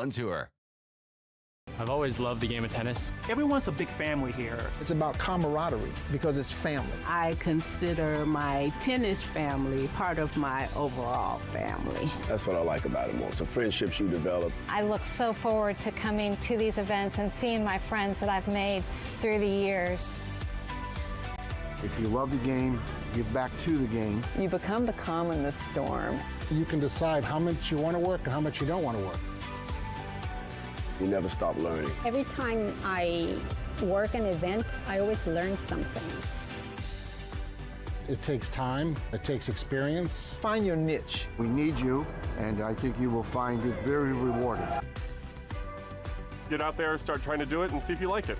on tour. I've always loved the game of tennis. Everyone's a big family here. It's about camaraderie because it's family. I consider my tennis family part of my overall family. That's what I like about it most, the friendships you develop. I look so forward to coming to these events and seeing my friends that I've made through the years. If you love the game, give back to the game. You become the calm in the storm. You can decide how much you want to work and how much you don't want to work. You never stop learning. Every time I work an event, I always learn something. It takes time, it takes experience. Find your niche. We need you, and I think you will find it very rewarding. Get out there, start trying to do it, and see if you like it.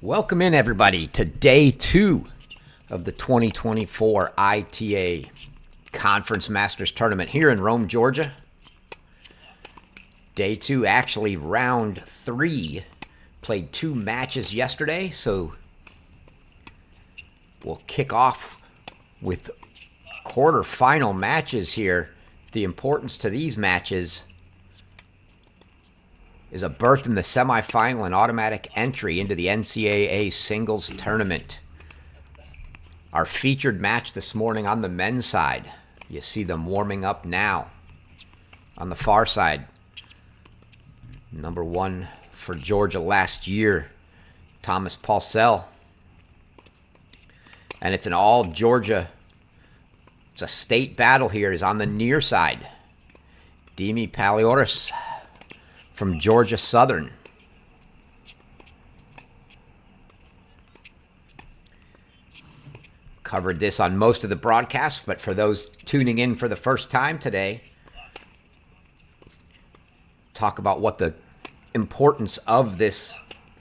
Welcome in, everybody, to day 2 of the 2024 ITA Conference Masters Tournament here in Rome, Georgia. Day 2, actually round 3. Played 2 matches yesterday, so we'll kick off with quarterfinal matches here. The importance to these matches is a berth in the semifinal and automatic entry into the NCAA singles tournament. Our featured match this morning on the men's side. You see them warming up now. On the far side, number 1 for Georgia last year, Thomas Paulsell. And it's an all Georgia, it's a state battle here, is on the near side. Paliouras from Georgia Southern. Covered this on most of the broadcasts, but for those tuning in for the first time today, talk about what the importance of this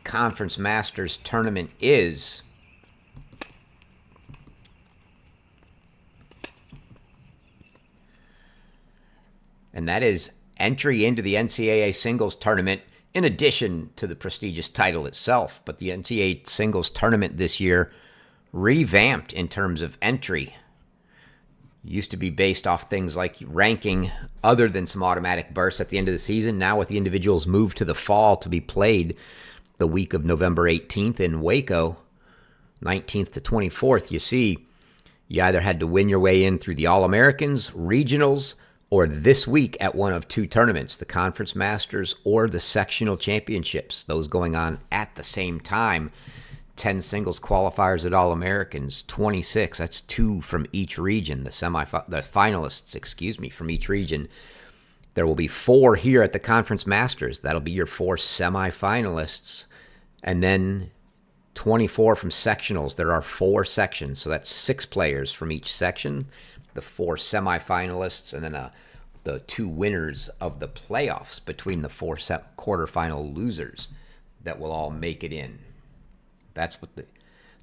Conference Masters tournament is. And that is entry into the NCAA singles tournament in addition to the prestigious title itself. But the NCAA singles tournament this year revamped in terms of entry. Used to be based off things like ranking other than some automatic bursts at the end of the season. Now with the individuals moved to the fall to be played the week of November 18th in Waco, 19th to 24th, you see you either had to win your way in through the All-Americans, regionals, or this week at one of two tournaments, the Conference Masters or the Sectional Championships, those going on at the same time. 10 singles qualifiers at All-Americans, 26. That's 2 from each region, the finalists, from each region. There will be 4 here at the Conference Masters. That'll be your 4 semifinalists. And then 24 from sectionals. There are 4 sections, so that's 6 players from each section. The 4 semifinalists, and then the 2 winners of the playoffs between the 4 quarterfinal losers that will all make it in. That's what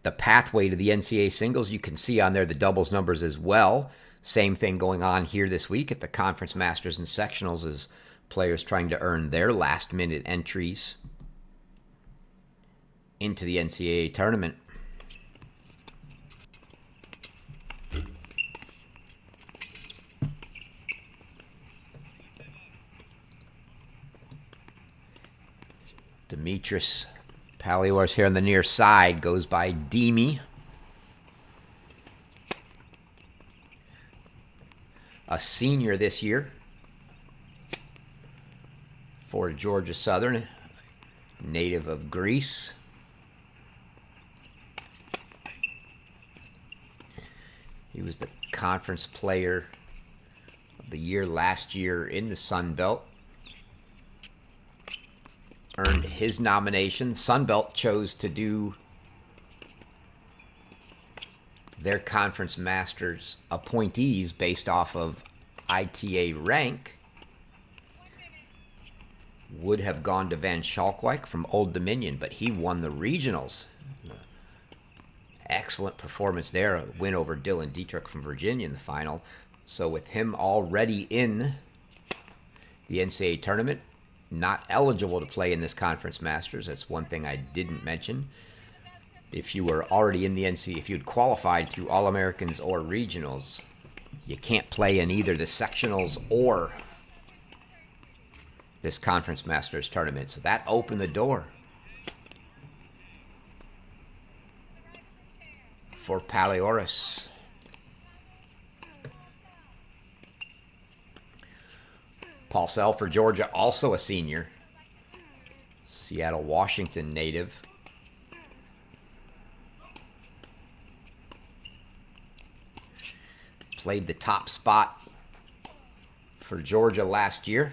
the pathway to the NCAA singles. You can see on there the doubles numbers as well. Same thing going on here this week at the Conference Masters and Sectionals as players trying to earn their last-minute entries into the NCAA tournament. Demetris Paliouras here on the near side goes by Demi. A senior this year for Georgia Southern, native of Greece. He was the conference player of the year last year in the Sun Belt. Earned his nomination. Sun Belt chose to do their Conference Masters appointees based off of ITA rank. Would have gone to Van Schalkwijk from Old Dominion, but he won the regionals. Excellent performance there. A win over Dylan Dietrich from Virginia in the final. So with him already in the NCAA tournament, not eligible to play in this Conference Masters. That's one thing I didn't mention. If you were already in the NCAA, if you'd qualified through All-Americans or regionals, you can't play in either the sectionals or this Conference Masters tournament. So that opened the door for Paliouras. Paulsell for Georgia, also a senior. Seattle, Washington native. Played the top spot for Georgia last year.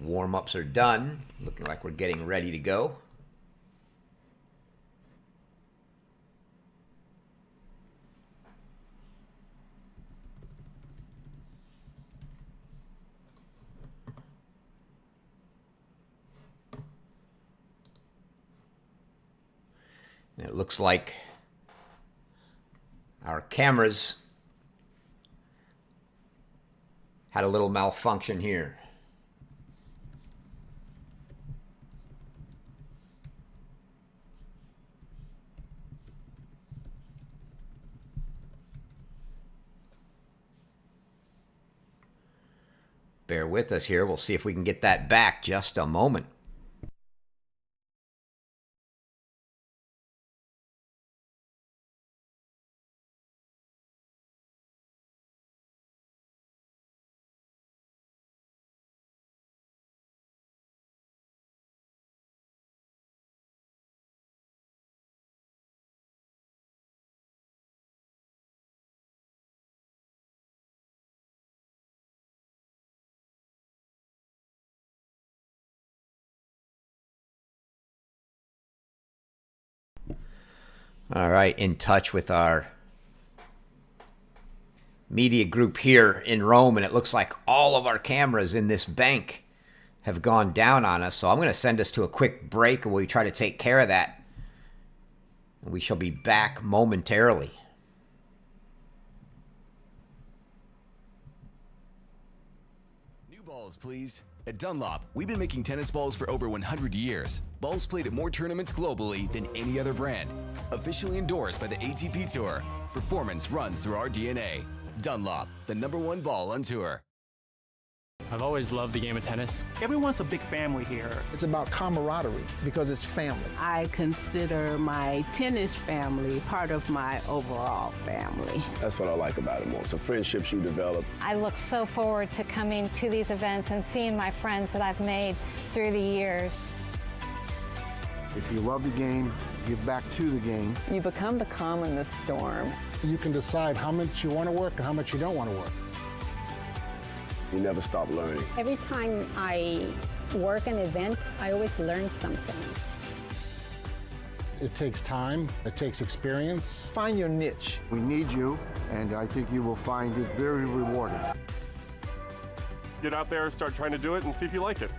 Warm-ups are done. Looking like we're getting ready to go. And it looks like our cameras had a little malfunction here. Bear with us here. We'll see if we can get that back just a moment. All right, in touch with our media group here in Rome, and it looks like all of our cameras in this bank have gone down on us. So I'm going to send us to a quick break, and we try to take care of that. We shall be back momentarily. New balls, please. At Dunlop, we've been making tennis balls for over 100 years. Balls played at more tournaments globally than any other brand. Officially endorsed by the ATP Tour. Performance runs through our DNA. Dunlop, the #1 ball on tour. I've always loved the game of tennis. Everyone's a big family here. It's about camaraderie because it's family. I consider my tennis family part of my overall family. That's what I like about it more. So friendships you develop. I look so forward to coming to these events and seeing my friends that I've made through the years. If you love the game, give back to the game. You become the calm in the storm. You can decide how much you want to work and how much you don't want to work. You never stop learning. Every time I work an event, I always learn something. It takes time, it takes experience. Find your niche. We need you, and I think you will find it very rewarding. Get out there, start trying to do it, and see if you like it.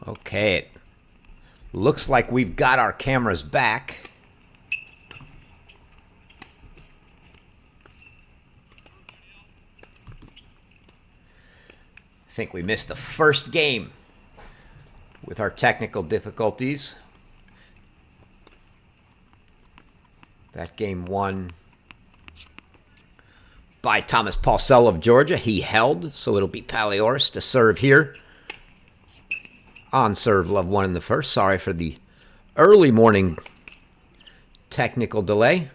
Okay, it looks like we've got our cameras back. I think we missed the first game with our technical difficulties. That game won by Thomas Paulsell of Georgia. He held, so it'll be Paliouras to serve here. On serve, love one in the first. Sorry for the early morning technical delay.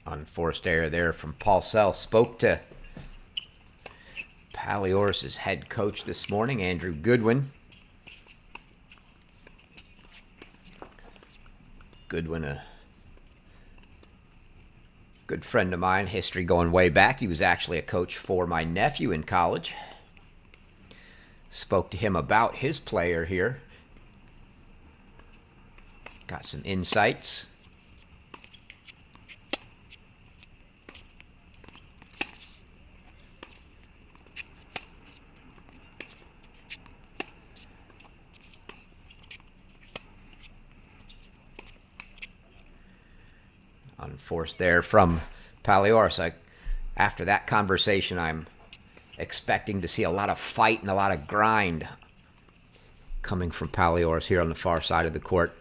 Unforced error there from Paulsell. Spoke to Paliouras' head coach this morning, Andrew Goodwin. Goodwin, a good friend of mine, history going way back. He was actually a coach for my nephew in college. Spoke to him about his player here. Got some insights. Unforced there from Paliouras. After that conversation, I'm expecting to see a lot of fight and a lot of grind coming from Paliouras here on the far side of the court.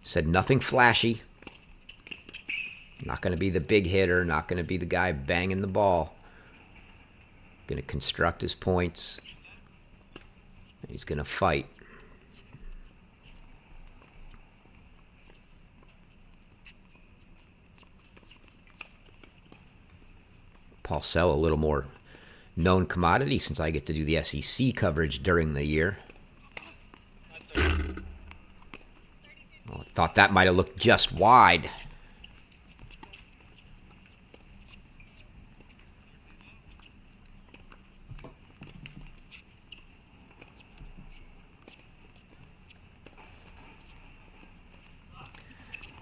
Said nothing flashy. Not going to be the big hitter. Not going to be the guy banging the ball. Going to construct his points. And he's going to fight. Paulsell, a little more known commodity since I get to do the SEC coverage during the year. Well, I thought that might have looked just wide.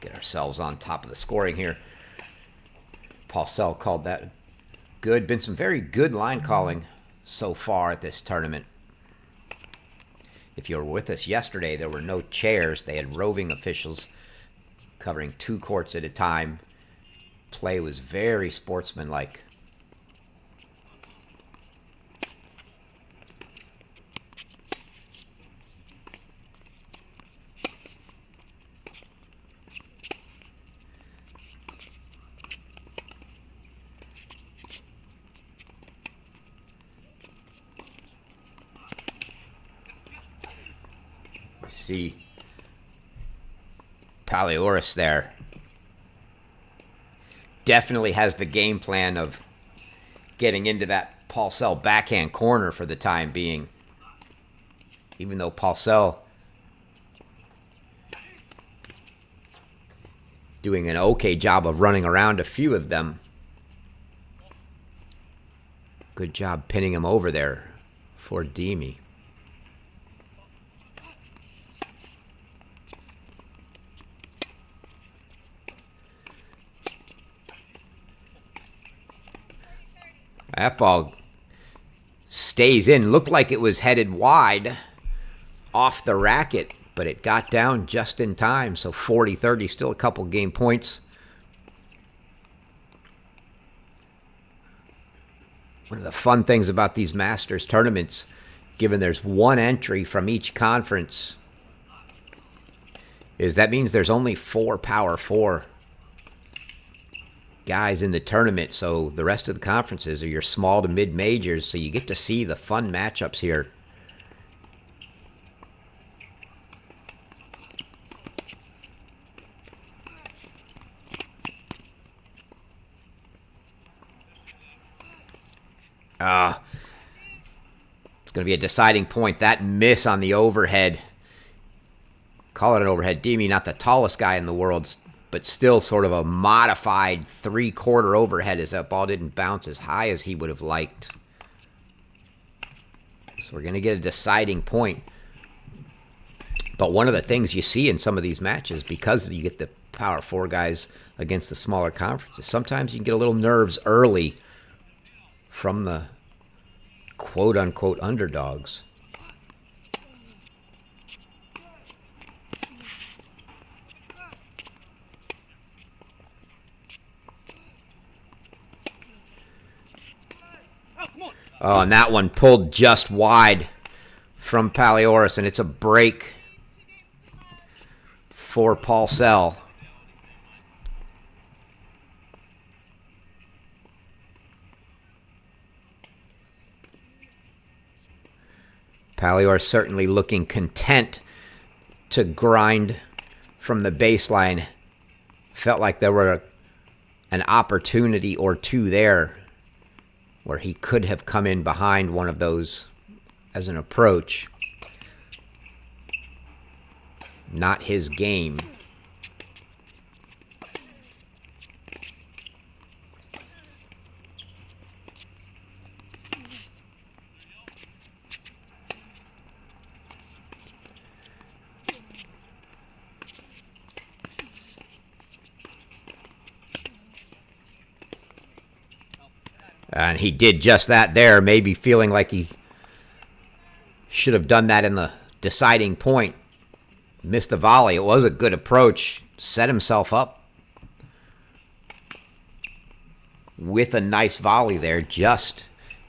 Get ourselves on top of the scoring here. Paulsell called that good. Been some very good line calling so far at this tournament. If you were with us yesterday, there were no chairs. They had roving officials covering 2 courts at a time. Play was very sportsmanlike. See Paliouras there. Definitely has the game plan of getting into that Paulsell backhand corner for the time being. Even though Paulsell doing an okay job of running around a few of them. Good job pinning him over there for Demi. That ball stays in. Looked like it was headed wide off the racket, but it got down just in time. So 40-30, still a couple game points. One of the fun things about these Masters tournaments, given there's one entry from each conference, is that means there's only 4 Power 4 guys in the tournament, so the rest of the conferences are your small to mid majors, so you get to see the fun matchups here. It's going to be a deciding point. That miss on the overhead. Call it an overhead. Demi, not the tallest guy in the world, but still sort of a modified 3/4 overhead, as that ball didn't bounce as high as he would have liked. So we're going to get a deciding point. But one of the things you see in some of these matches, because you get the Power 4 guys against the smaller conferences, sometimes you can get a little nerves early from the quote-unquote underdogs. Oh, and that one pulled just wide from Paliouras, and it's a break for Paulsell. Paliouras certainly looking content to grind from the baseline. Felt like there were an opportunity or two there where he could have come in behind one of those as an approach. Not his game. And he did just that there, maybe feeling like he should have done that in the deciding point. Missed the volley. It was a good approach. Set himself up with a nice volley there, just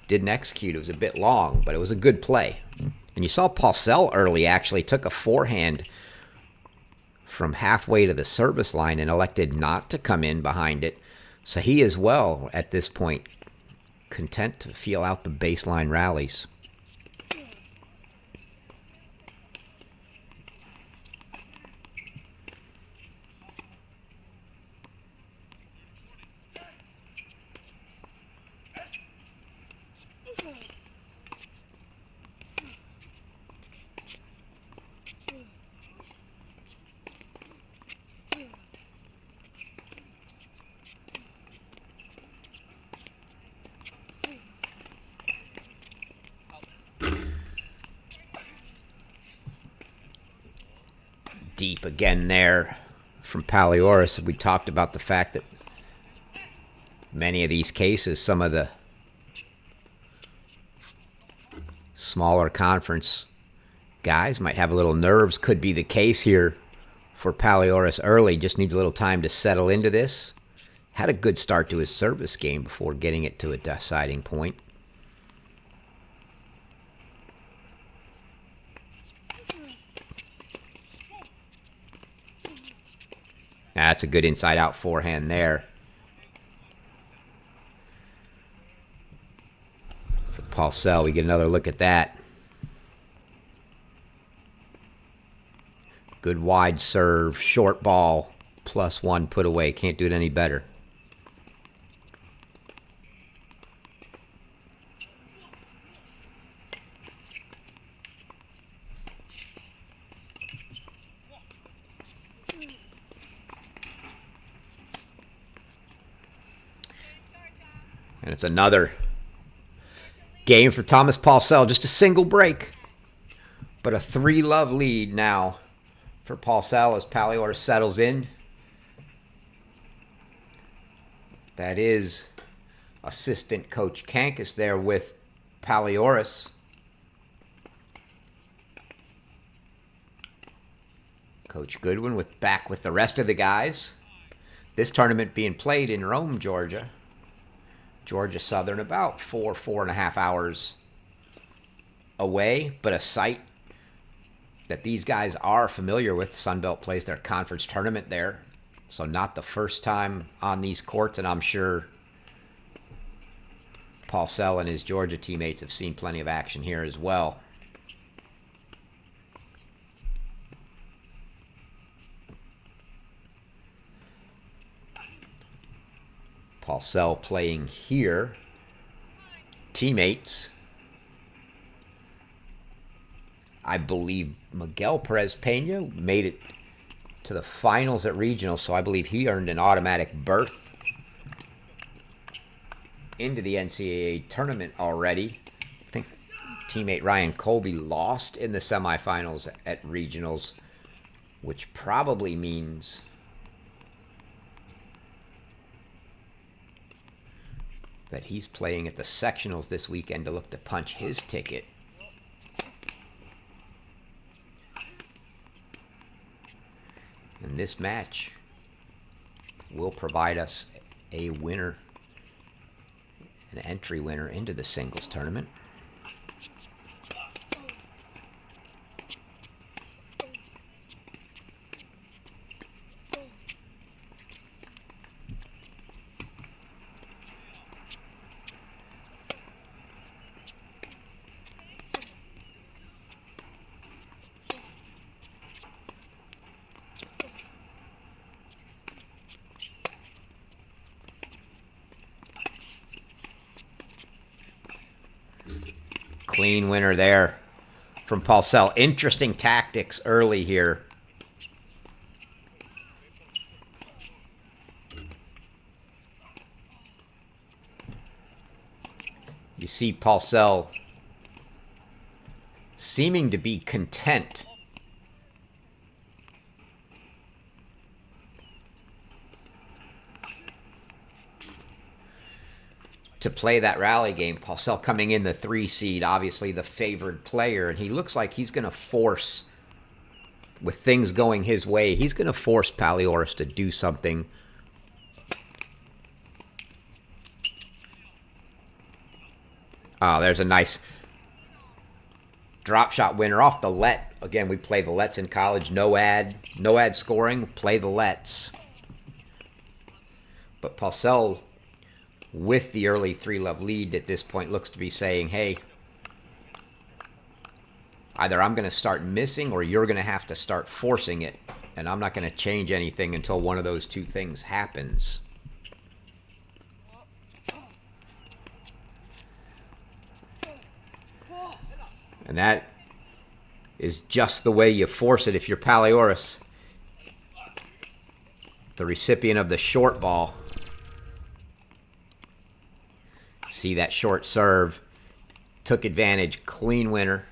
didn't execute. It was a bit long, but it was a good play. And you saw Paulsell early actually took a forehand from halfway to the service line and elected not to come in behind it. So he as well, at this point, content to feel out the baseline rallies. Deep again there from Paliouras. We talked about the fact that many of these cases, some of the smaller conference guys might have a little nerves. Could be the case here for Paliouras early. Just needs a little time to settle into this. Had a good start to his service game before getting it to a deciding point. That's a good inside-out forehand there. For Paulsell, we get another look at that. Good wide serve, short ball, +1 put away. Can't do it any better. And it's another game for Thomas Paulsell. Just a single break. But a 3-love lead now for Paulsell as Paliouras settles in. That is assistant coach Kankis there with Paliouras. Coach Goodwin back with the rest of the guys. This tournament being played in Rome, Georgia. Georgia Southern, about 4.5 hours away, but a site that these guys are familiar with. Sunbelt plays their conference tournament there, so not the first time on these courts, and I'm sure Paulsell and his Georgia teammates have seen plenty of action here as well. Paulsell playing here. Teammates. I believe Miguel Perez Pena made it to the finals at regionals, so I believe he earned an automatic berth into the NCAA tournament already. I think teammate Ryan Colby lost in the semifinals at regionals, which probably means that he's playing at the sectionals this weekend to look to punch his ticket. And this match will provide us a winner, an entry winner into the singles tournament. Clean winner there from Paulsell. Interesting tactics early here. You see Paulsell seeming to be content to play that rally game. Paulsell coming in the 3 seed, obviously the favored player, and he looks like he's going to force, with things going his way, he's going to force Paliouras to do something Oh, there's a nice drop shot winner off the let. Again, we play the lets in college. No ad scoring. Play the lets. But Paulsell, with the early 3-love lead at this point, looks to be saying, hey, either I'm going to start missing or you're going to have to start forcing it. And I'm not going to change anything until one of those two things happens. And that is just the way you force it if you're Paliouras, the recipient of the short ball. See that short serve. Took advantage. Clean winner.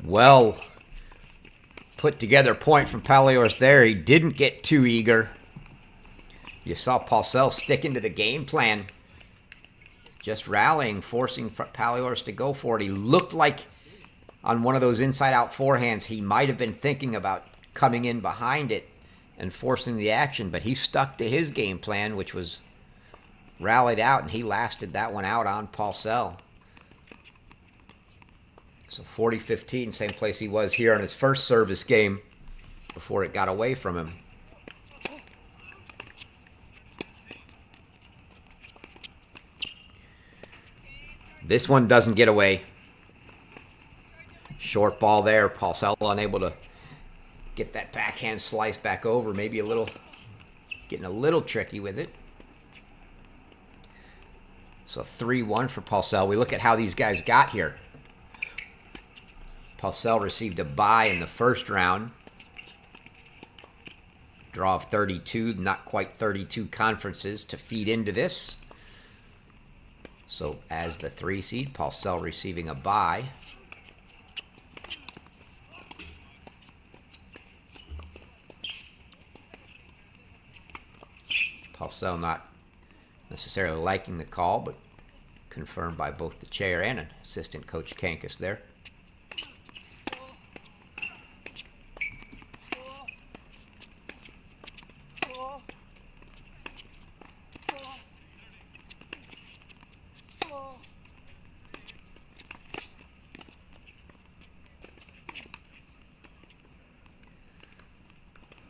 Well put together point from Paliouras there. He didn't get too eager. You saw Paulsell sticking to the game plan. Just rallying, forcing Paliouras to go for it. He looked like on one of those inside-out forehands, he might have been thinking about coming in behind it and forcing the action, but he stuck to his game plan, which was rallied out, and he lasted that one out on Paulsell. So 40-15, same place he was here on his first service game before it got away from him. This one doesn't get away. Short ball there. Paulsell unable to get that backhand slice back over. Maybe getting a little tricky with it. So 3-1 for Paulsell. We look at how these guys got here. Paulsell received a bye in the first round. Draw of 32, not quite 32 conferences to feed into this. So as the 3 seed, Paulsell receiving a bye. Paulsell not necessarily liking the call, but confirmed by both the chair and assistant coach Kankas there.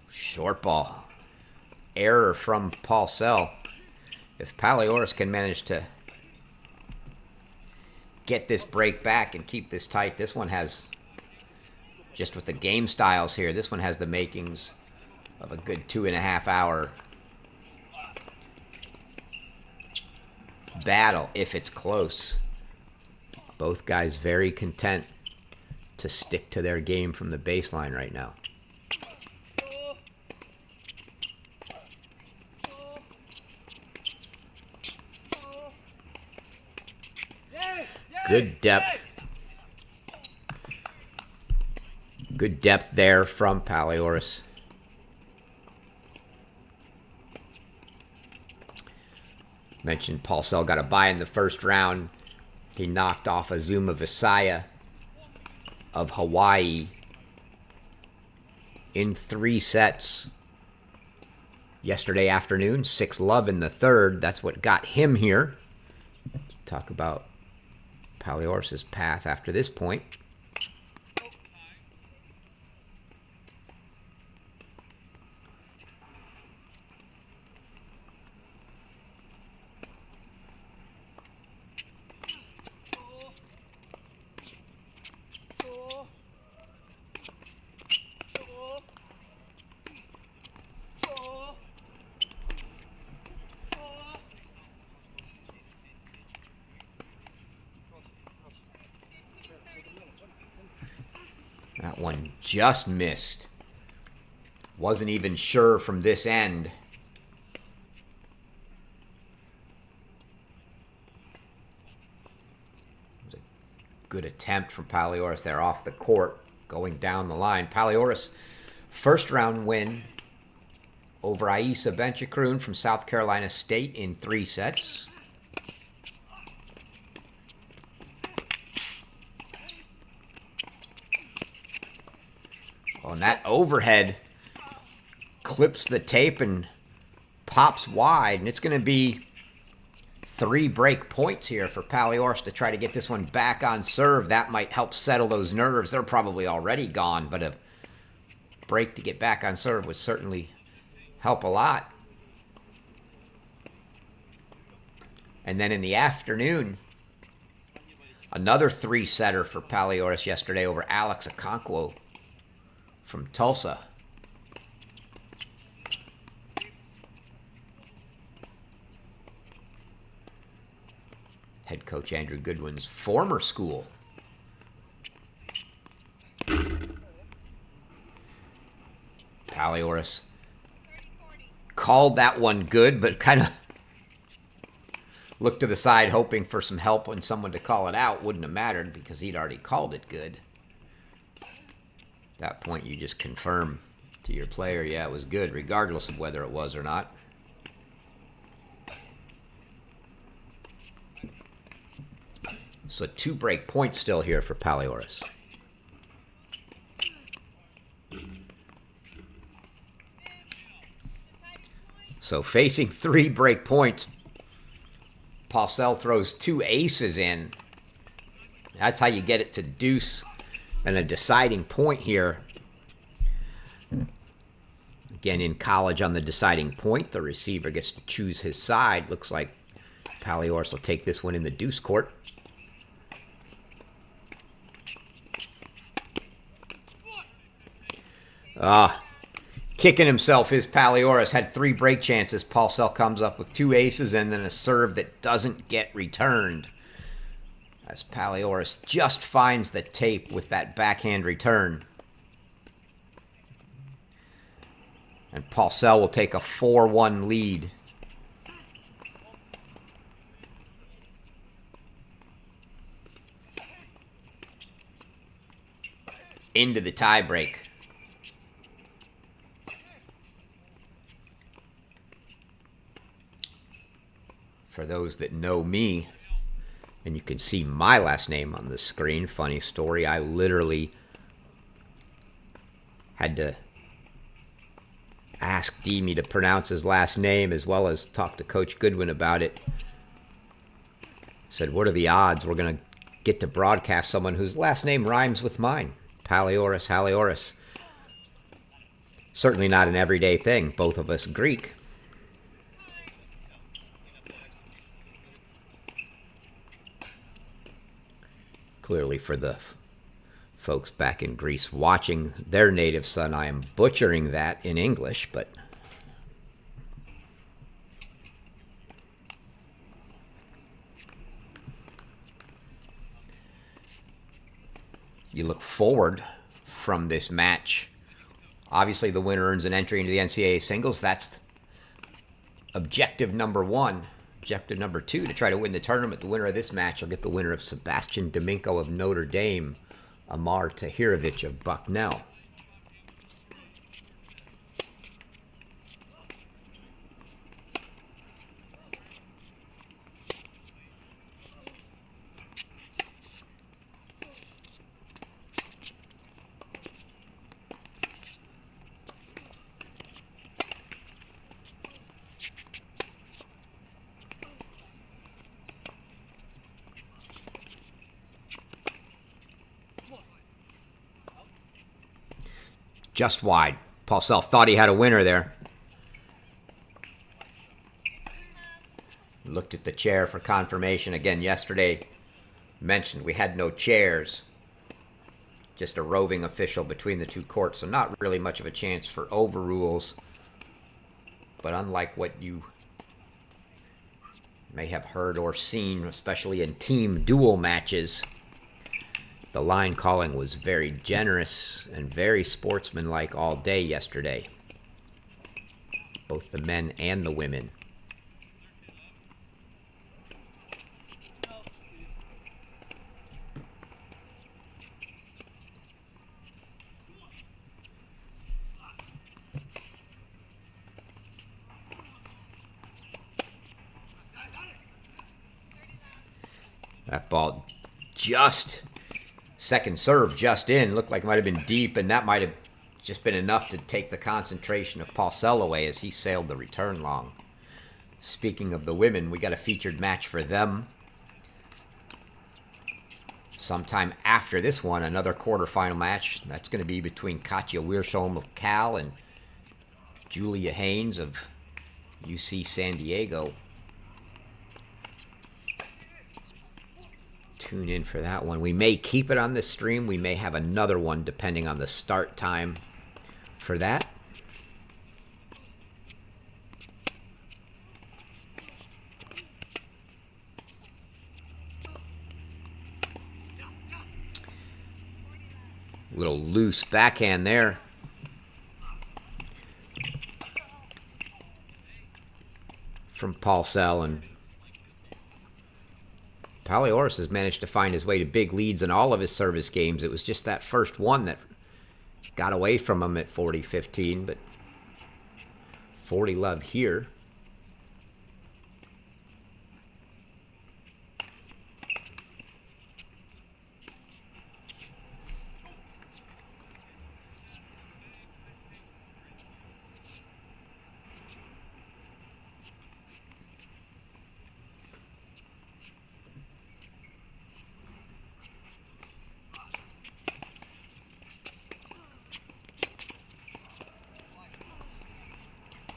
Short ball. Error from Paulsell. If Paliouras can manage to get this break back and keep this tight, this one has, just with the game styles here, this one has the makings of a good 2.5 hour battle if it's close. Both guys very content to stick to their game from the baseline right now. Good depth. Good depth there from Paliouras. Mentioned Paulsell got a bye in the first round. He knocked off Azuma Visaya of Hawaii in 3 sets yesterday afternoon. 6-love in the third. That's what got him here. Talk about Paliouras' path after this point. one just missed. Wasn't even sure from this end. It was a good attempt from Paliouras there off the court, going down the line. Paliouras, first round win over Aisa Benchikroon from South Carolina State in 3 sets. And that overhead clips the tape and pops wide. And it's going to be 3 break points here for Paliouras to try to get this one back on serve. That might help settle those nerves. They're probably already gone, but a break to get back on serve would certainly help a lot. And then in the afternoon, another 3-setter for Paliouras yesterday over Alex Okonkwo from Tulsa. Head coach Andrew Goodwin's former school. Paliouras called that one good, but kind of looked to the side hoping for some help when someone to call it out. Wouldn't have mattered because he'd already called it good. At that point, you just confirm to your player, yeah, it was good, regardless of whether it was or not. So 2 break points still here for Paliouras. So facing 3 break points, Paulsell throws 2 aces in. That's how you get it to deuce and a deciding point here. Again, in college on the deciding point, the receiver gets to choose his side. Looks like Paliouras will take this one in the deuce court. Kicking himself is Paliouras. Had 3 break chances. Paulsell comes up with 2 aces and then a serve that doesn't get returned, as Paliouras just finds the tape with that backhand return. And Paulsell will take a 4-1 lead. Into the tiebreak. For those that know me, and you can see my last name on the screen, funny story, I literally had to ask Demi to pronounce his last name as well as talk to Coach Goodwin about it. Said, what are the odds we're going to get to broadcast someone whose last name rhymes with mine? Paliouras, Halioris. Certainly not an everyday thing, both of us Greek. Clearly for the folks back in Greece watching their native son, I am butchering that in English, but you look forward from this match. Obviously, the winner earns an entry into the NCAA singles. That's objective number 1. Objective number 2, to try to win the tournament. The winner of this match will get the winner of Sebastian Domingo of Notre Dame, Amar Tahirovic of Bucknell. Just wide. Paulsell thought he had a winner there. Looked at the chair for confirmation. Again, yesterday mentioned we had no chairs. Just a roving official between the 2 courts, so not really much of a chance for overrules. But unlike what you may have heard or seen, especially in team duel matches, The line calling was very generous and very sportsmanlike all day yesterday. Both the men and the women. That ball just, second serve just in, looked like it might have been deep, and that might have just been enough to take the concentration of Paulsell away as he sailed the return long. Speaking of the women, we got a featured match for them. Sometime after this one, another quarterfinal match. That's going to be between Katja Wiersholm of Cal and Julia Haynes of UC San Diego. Tune in for that one. We may keep it on this stream. We may have another one depending on the start time for that. Little loose backhand there. From Paulsell, and Paliouras has managed to find his way to big leads in all of his service games. It was just that first one that got away from him at 40-15, but 40 love here.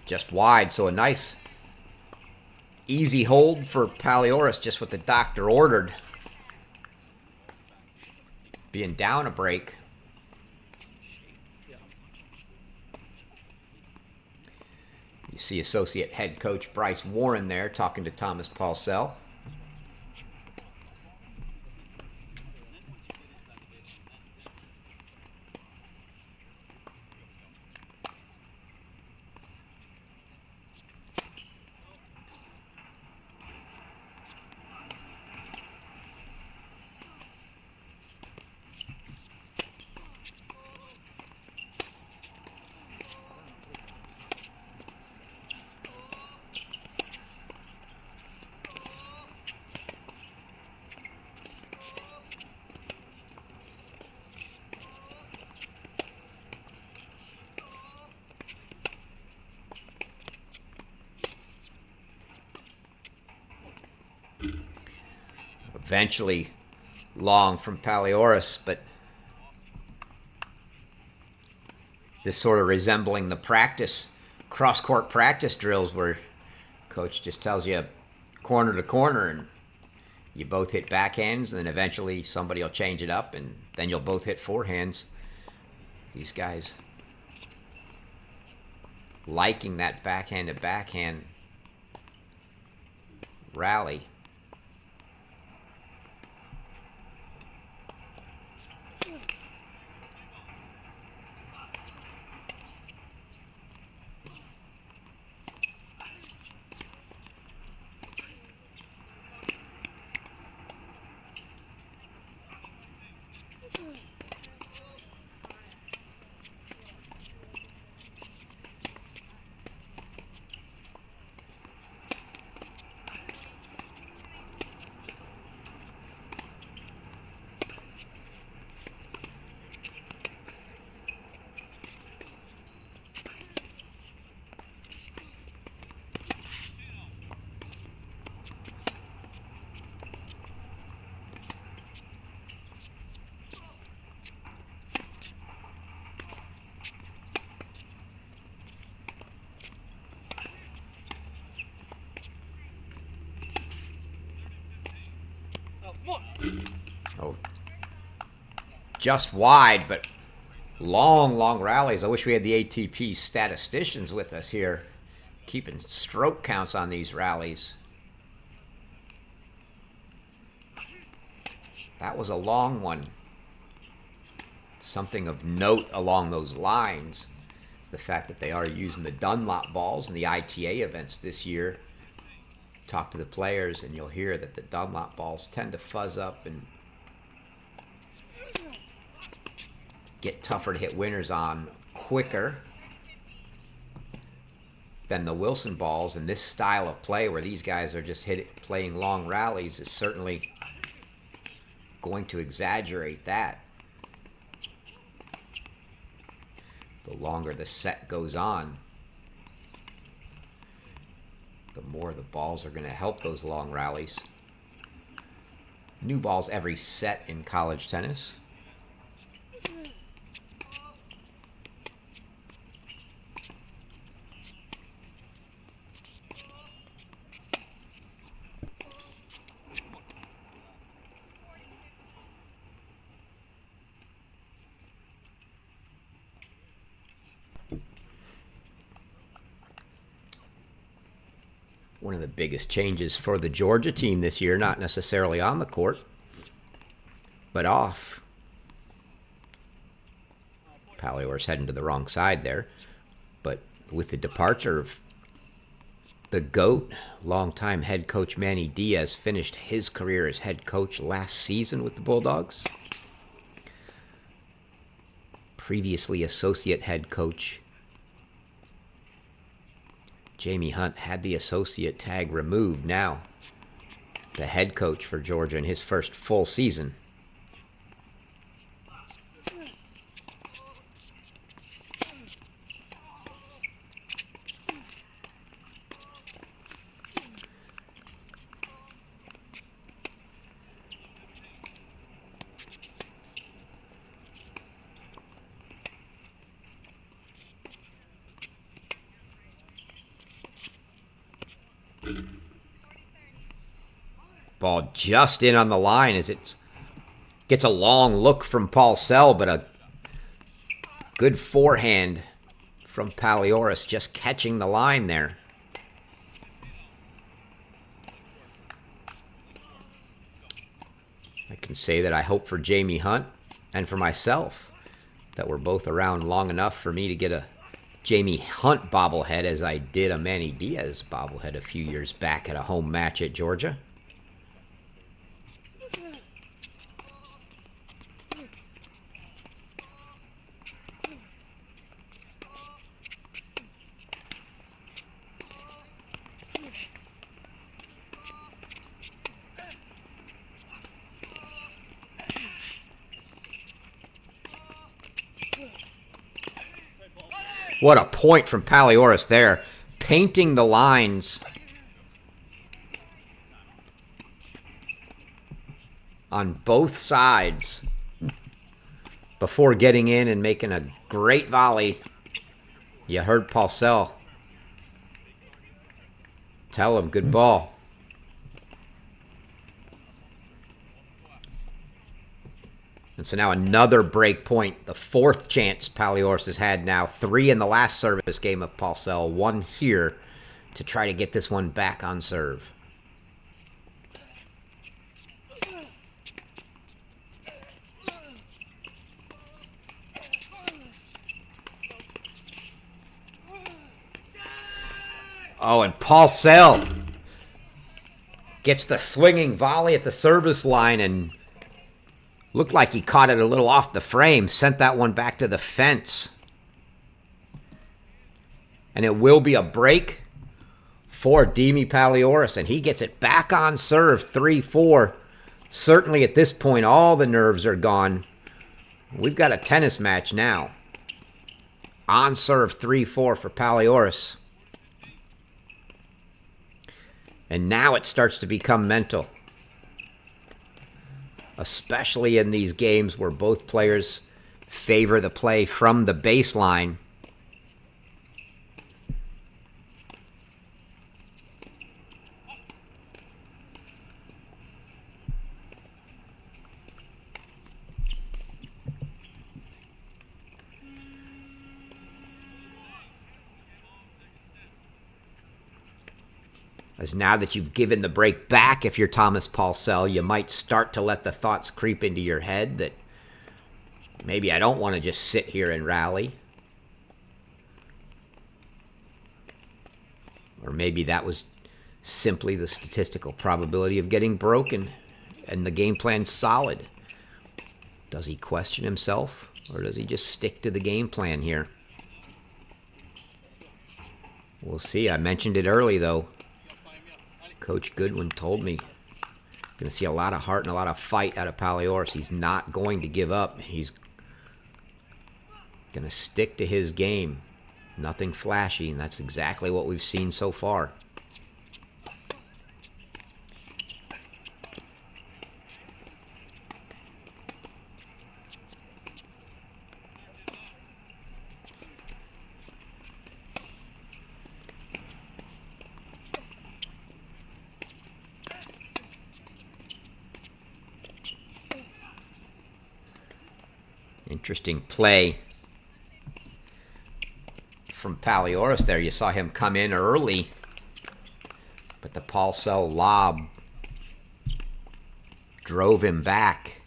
Just wide, so a nice easy hold for Paliouras, just what the doctor ordered. Being down a break. You see associate head coach Bryce Warren there talking to Thomas Paulsell. Eventually long from Paliouras, but this sort of resembling the practice, cross-court practice drills where coach just tells you corner to corner and you both hit backhands, and then eventually somebody will change it up and then you'll both hit forehands. These guys liking that backhand to backhand rally. Oh, just wide, but long, long rallies. I wish we had the ATP statisticians with us here, keeping stroke counts on these rallies. That was a long one. something of note along those lines is the fact that they are using the Dunlop balls in the ITA events this year. Talk to the players and you'll hear that the Dunlop balls tend to fuzz up and get tougher to hit winners on quicker than the Wilson balls. And this style of play where these guys are just playing long rallies is certainly going to exaggerate that. The longer the set goes on, the more the balls are going to help those long rallies. New balls every set in college tennis. One of the biggest changes for the Georgia team this year, not necessarily on the court, but off. Paliouras heading to the wrong side there. But with the departure of the GOAT, longtime head coach Manny Diaz, finished his career as head coach last season with the Bulldogs. Previously associate head coach Jamie Hunt had the associate tag removed. Now the head coach for Georgia in his first full season. Ball just in on the line as it gets a long look from Paulsell, but a good forehand from Paliouras, just catching the line there. I can say that I hope for Jamie Hunt and for myself that we're both around long enough for me to get a Jamie Hunt bobblehead as I did a Manny Diaz bobblehead a few years back at a home match at Georgia. What a point from Paliouras there, painting the lines on both sides before getting in and making a great volley. You heard Paulsell tell him, good ball. And so now another break point, the fourth chance Paliouras has had now. 3 in the last service game of Paulsell, 1 here to try to get this one back on serve. Oh, and Paulsell gets the swinging volley at the service line and looked like he caught it a little off the frame, sent that one back to the fence. And it will be a break for Dimi Paliouras, and he gets it back on serve, 3-4. Certainly at this point, all the nerves are gone. We've got a tennis match now. On serve, 3-4 for Paliouras. And now it starts to become mental, especially in these games where both players favor the play from the baseline. As now that you've given the break back, if you're Thomas Paulsell, you might start to let the thoughts creep into your head that Maybe I don't want to just sit here and rally. Or maybe that was simply the statistical probability of getting broken and the game plan's solid. Does he question himself, or does he just stick to the game plan here? We'll see. I mentioned it early, though. Coach Goodwin told me going to see a lot of heart and a lot of fight out of Paliouras. He's not going to give up. He's going to stick to his game. Nothing flashy, and that's exactly what we've seen so far. Interesting play from Paliouras there. You saw him come in early, but the Paulsell lob drove him back.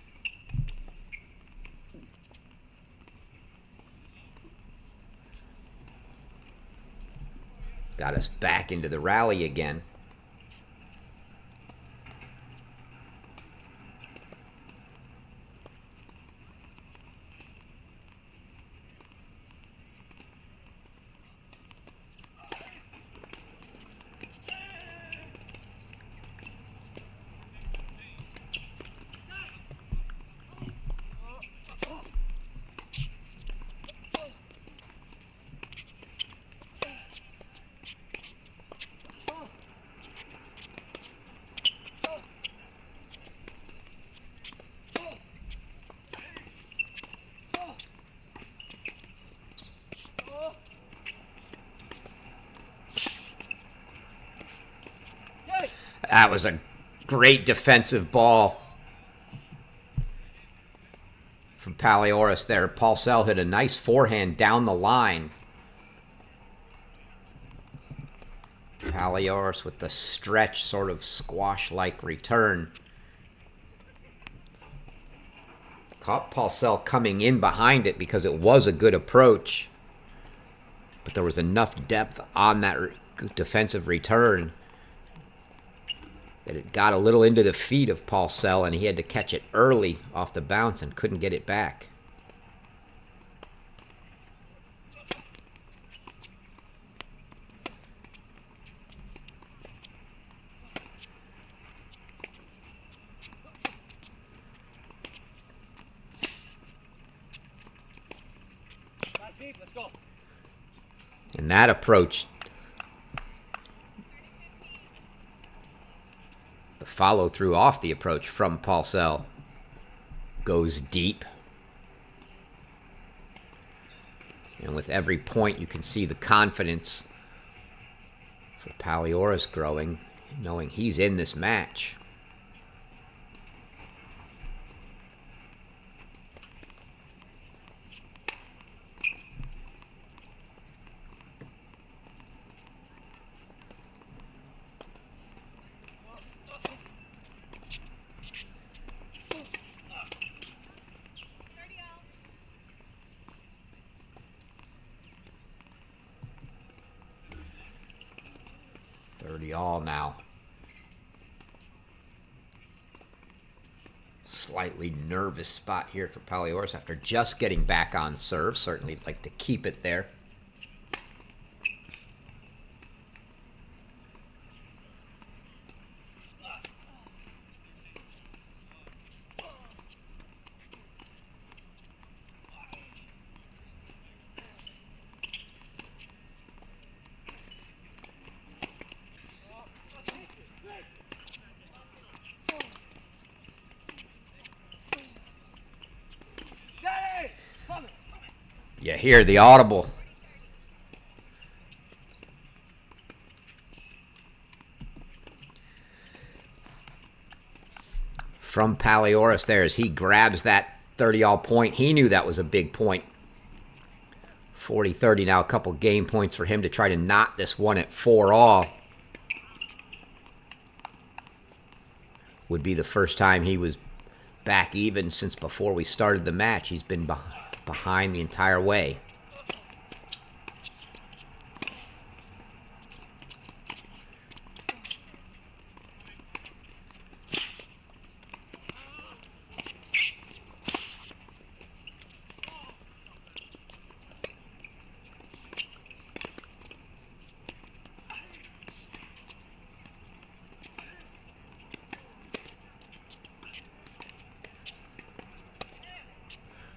Got us back into the rally again. That was a great defensive ball from Paliouras there. Paulsell hit a nice forehand down the line. Paliouras with the stretch, sort of squash-like return. Caught Paulsell coming in behind it because it was a good approach. But there was enough depth on that defensive return that it got a little into the feet of Paulsell, and he had to catch it early off the bounce and couldn't get it back. And that approach, the follow through off the approach from Paulsell, goes deep. And with every point, you can see the confidence for Paliouras growing, knowing he's in this match. All now. Slightly nervous spot here for Paliouras after just getting back on serve. Certainly like to keep it there. You hear the audible. From Paliouras there as he grabs that 30-all point. He knew that was a big point. 40-30 now, a couple game points for him to try to knot this one at 4-all. Would be the first time he was back even since before we started the match. He's been behind the entire way.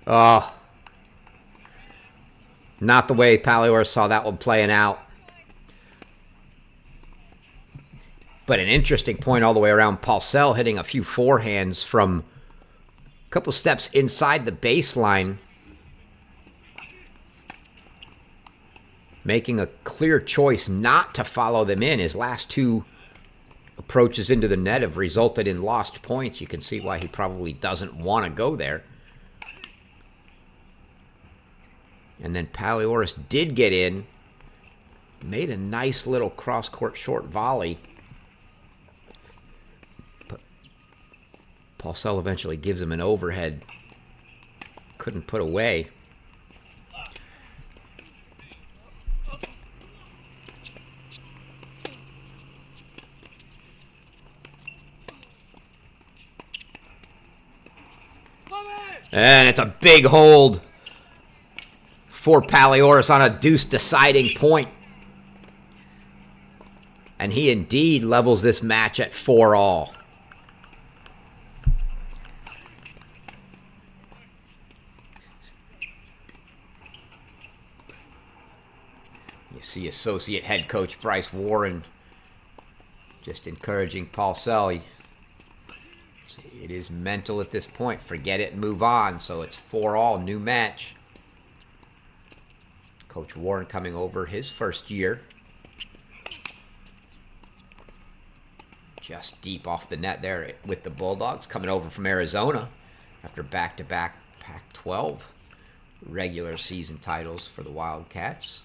Oh, not the way Paliouras saw that one playing out. But an interesting point all the way around. Paulsell hitting a few forehands from a couple steps inside the baseline. Making a clear choice not to follow them in. His last two approaches into the net have resulted in lost points. You can see why he probably doesn't want to go there. And then Paliouras did get in. Made a nice little cross-court short volley. But Paulsell eventually gives him an overhead. Couldn't put away. And it's a big hold for Paliouras on a deuce deciding point. And he indeed levels this match at 4-all. You see associate head coach Bryce Warren just encouraging Paulsell. It is mental at this point. Forget it and move on. So it's 4-all, new match. Coach Warren coming over his first year. Just deep off the net there with the Bulldogs. Coming over from Arizona after back-to-back Pac-12 regular season titles for the Wildcats.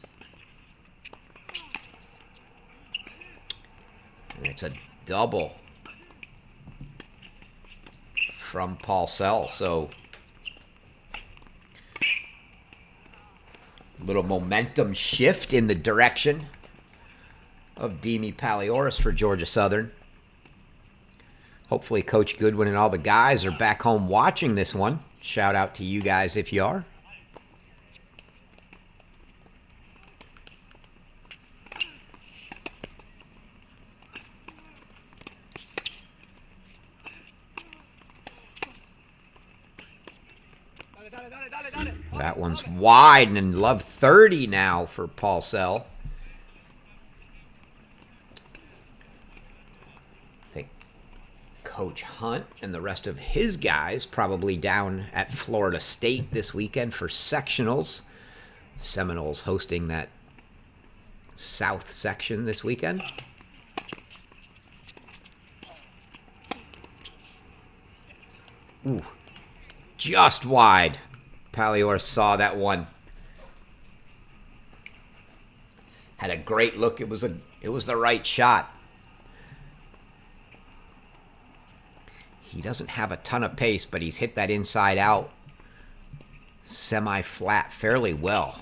And it's a double from Paulsell. So a little momentum shift in the direction of Demi Paliouras for Georgia Southern. Hopefully Coach Goodwin and all the guys are back home watching this one. Shout out to you guys if you are. That one's wide and love 30 now for Paulsell. I think Coach Hunt and the rest of his guys probably down at Florida State this weekend for sectionals. Seminoles hosting that South section this weekend. Ooh, just wide. Paliouras saw that one. Had a great look. It was the right shot. He doesn't have a ton of pace, but he's hit that inside out semi-flat fairly well.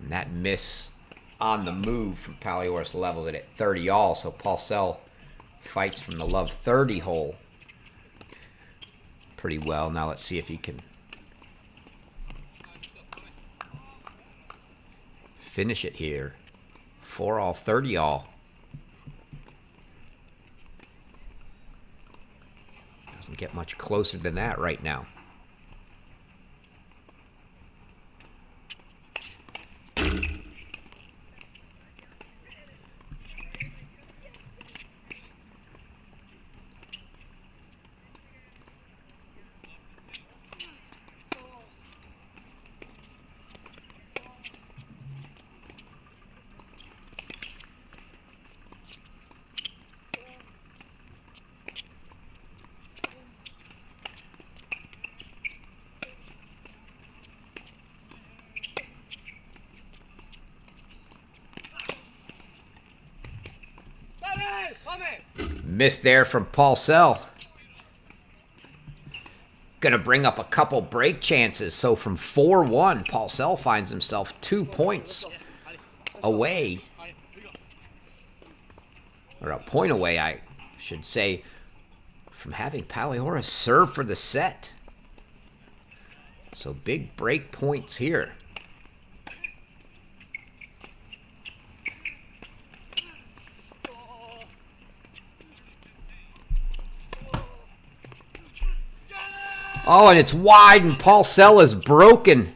And that miss on the move from Paliouras levels it at 30-all, so Paulsell fights from the love 30 hole pretty well. Now let's see if he can finish it here. 4-all, 30-all. Doesn't get much closer than that right now. Missed there from Paulsell. Gonna bring up a couple break chances. So from 4-1, Paulsell finds himself 2 points away. Or a point away, I should say, from having Paliouras serve for the set. So big break points here. Oh, and it's wide, and Paulsell is broken.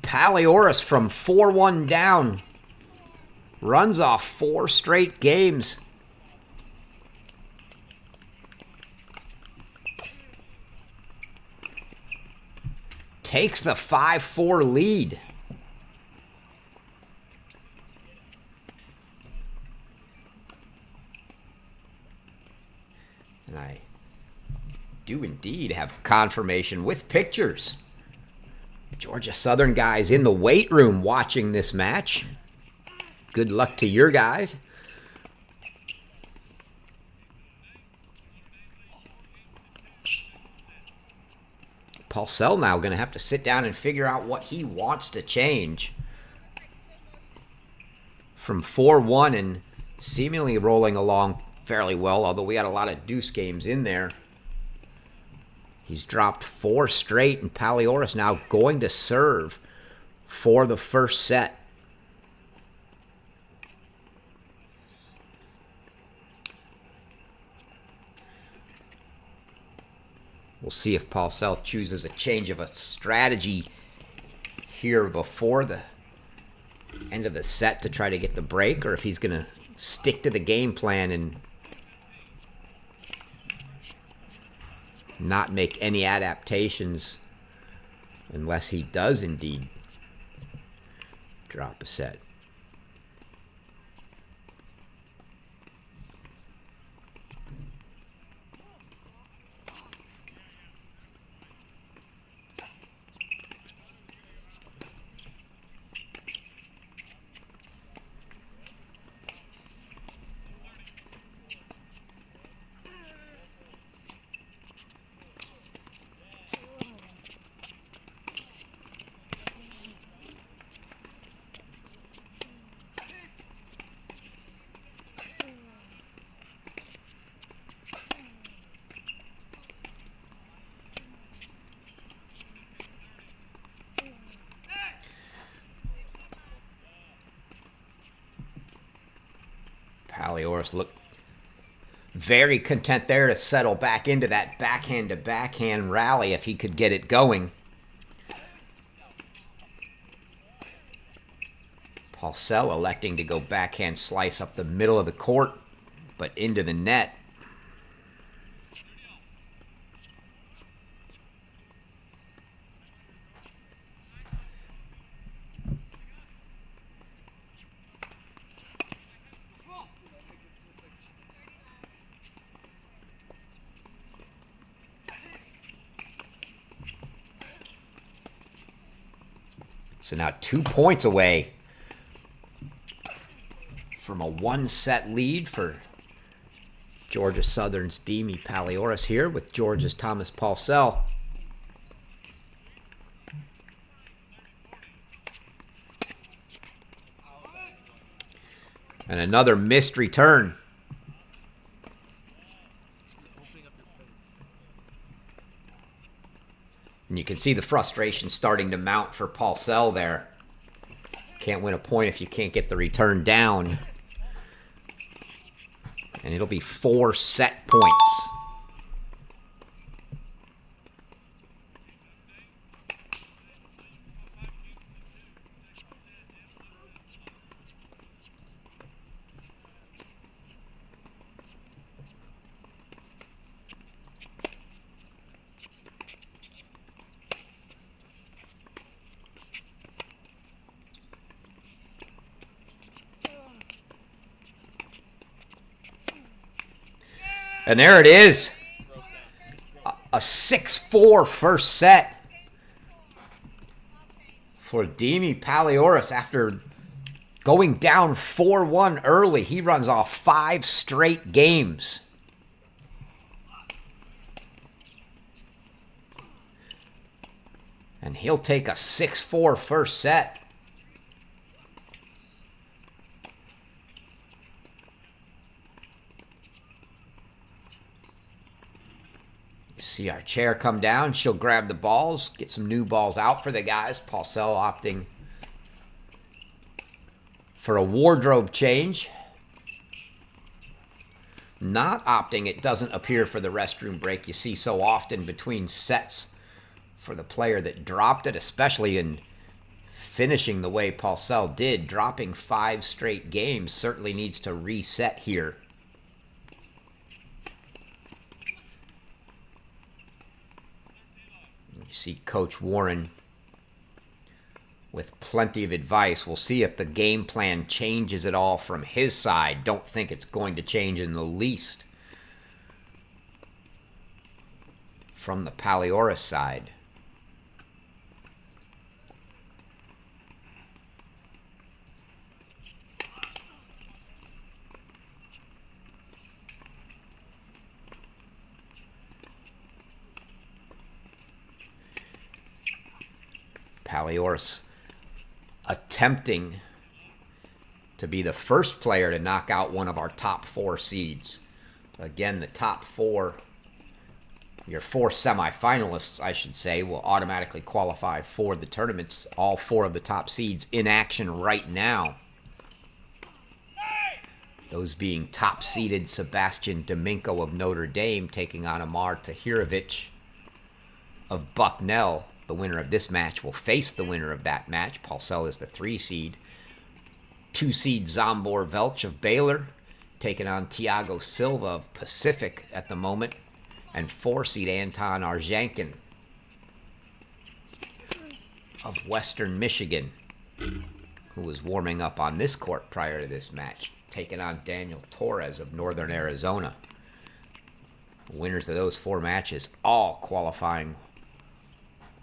Paliouras from 4-1 down. Runs off 4 straight games. Takes the 5-4 lead. And I do indeed have confirmation with pictures. Georgia Southern guys in the weight room watching this match. Good luck to your guys. Paulsell now going to have to sit down and figure out what he wants to change. From 4-1 and seemingly rolling along fairly well, although we had a lot of deuce games in there. He's dropped 4 straight, and Paliouras now going to serve for the first set. We'll see if Paulsell chooses a change of a strategy here before the end of the set to try to get the break, or if he's going to stick to the game plan and not make any adaptations unless he does indeed drop a set. Paliouras looked very content there to settle back into that backhand-to-backhand rally if he could get it going. Paulsell electing to go backhand slice up the middle of the court, but into the net. So now 2 points away from a 1-set lead for Georgia Southern's Demi Paliouras here with Georgia's Thomas Paulsell. And another missed return. And you can see the frustration starting to mount for Paulsell there. Can't win a point if you can't get the return down. And it'll be 4 set points. And there it is. A 6-4 first set for Demi Paliouras after Going down 4-1 early, he runs off 5 straight games. And he'll take a 6-4 first set. You see our chair come down. She'll grab the balls, get some new balls out for the guys. Paulsell opting for a wardrobe change. Not opting, it doesn't appear, for the restroom break you see so often between sets for the player that dropped it, especially in finishing the way Paulsell did. Dropping 5 straight games certainly needs to reset here. You see Coach Warren with plenty of advice. We'll see if the game plan changes at all from his side. Don't think it's going to change in the least from the Paliouras side. Paliouras attempting to be the first player to knock out one of our top 4 seeds. Again, the top 4, your 4 semifinalists, I should say, will automatically qualify for the tournaments. All 4 of the top seeds in action right now. Those being top-seeded Sebastian Domingo of Notre Dame taking on Amar Tahirovic of Bucknell. The winner of this match will face the winner of that match. Paulsell is the 3 seed. 2 seed Zambor Velch of Baylor taking on Tiago Silva of Pacific at the moment. And 4 seed Anton Arjankin of Western Michigan, who was warming up on this court prior to this match, taking on Daniel Torres of Northern Arizona. Winners of those 4 matches all qualifying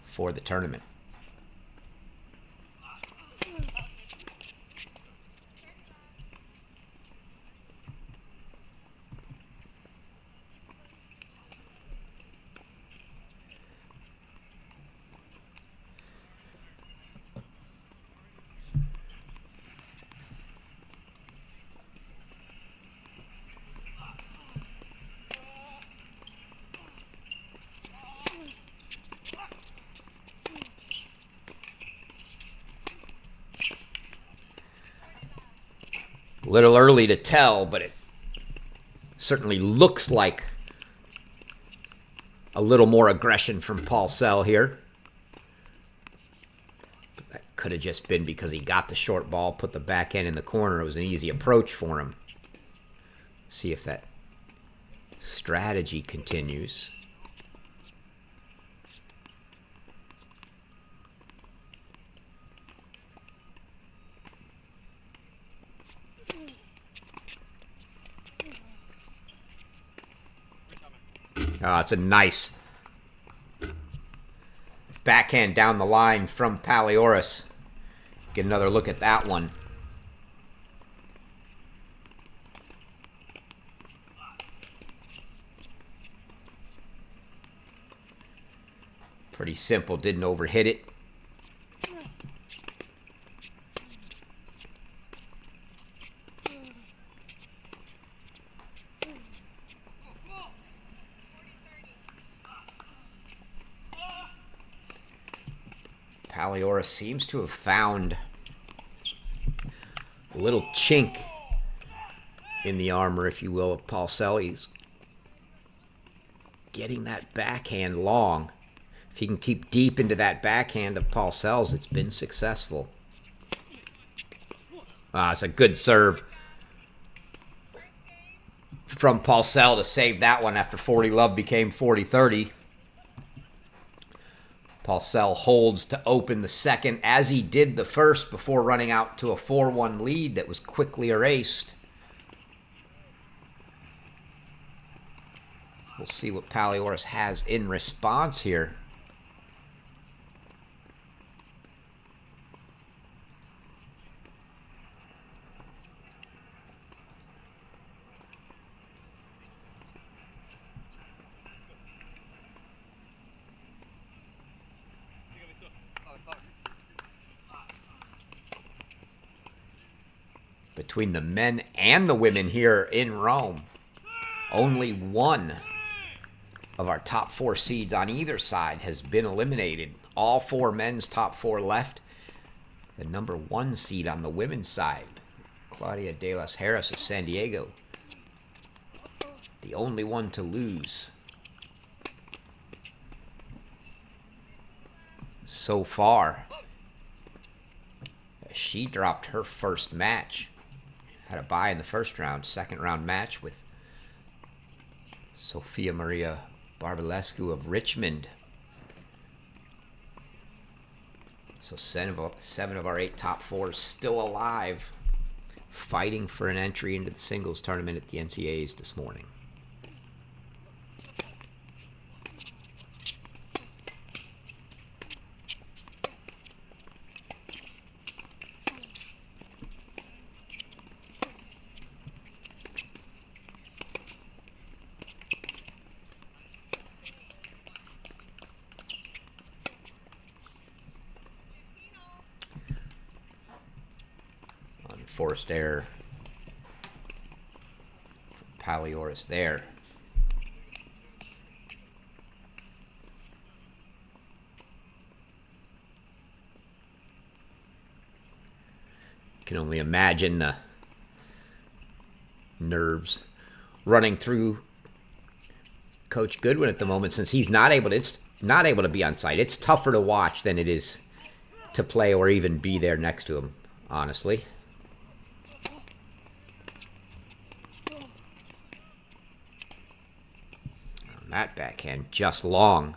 for the tournament. A little early to tell, but it certainly looks like a little more aggression from Paulsell here. But that could have just been because he got the short ball, put the backhand in the corner. It was an easy approach for him. See if that strategy continues. It's a nice backhand down the line from Paliouras. Get another look at that one. Pretty simple, didn't overhit it. Paliouras seems to have found a little chink in the armor, if you will, of Paulsell. He's getting that backhand long. If he can keep deep into that backhand of Paulsell's, it's been successful. It's a good serve from Paulsell to save that one after 40 love became 40-30. Paulsell holds to open the second, as he did the first, before running out to a 4-1 lead that was quickly erased. We'll see what Paliouras has in response here. between the men and the women here in Rome. Only one of our top 4 seeds on either side has been eliminated. All 4 men's top 4 left. The number 1 seed on the women's side, Claudia de los Heras of San Diego, the only one to lose so far. She dropped her first match. Had a bye in the first round. Second round match with Sofia Maria Barbalescu of Richmond. So 7 of our 8 top 4s still alive, fighting for an entry into the singles tournament at the NCAAs this morning. Forced error. Paliouras there. Can only imagine the nerves running through Coach Goodwin at the moment, since he's not able to be on site. It's tougher to watch than it is to play or even be there next to him, honestly. That backhand just long.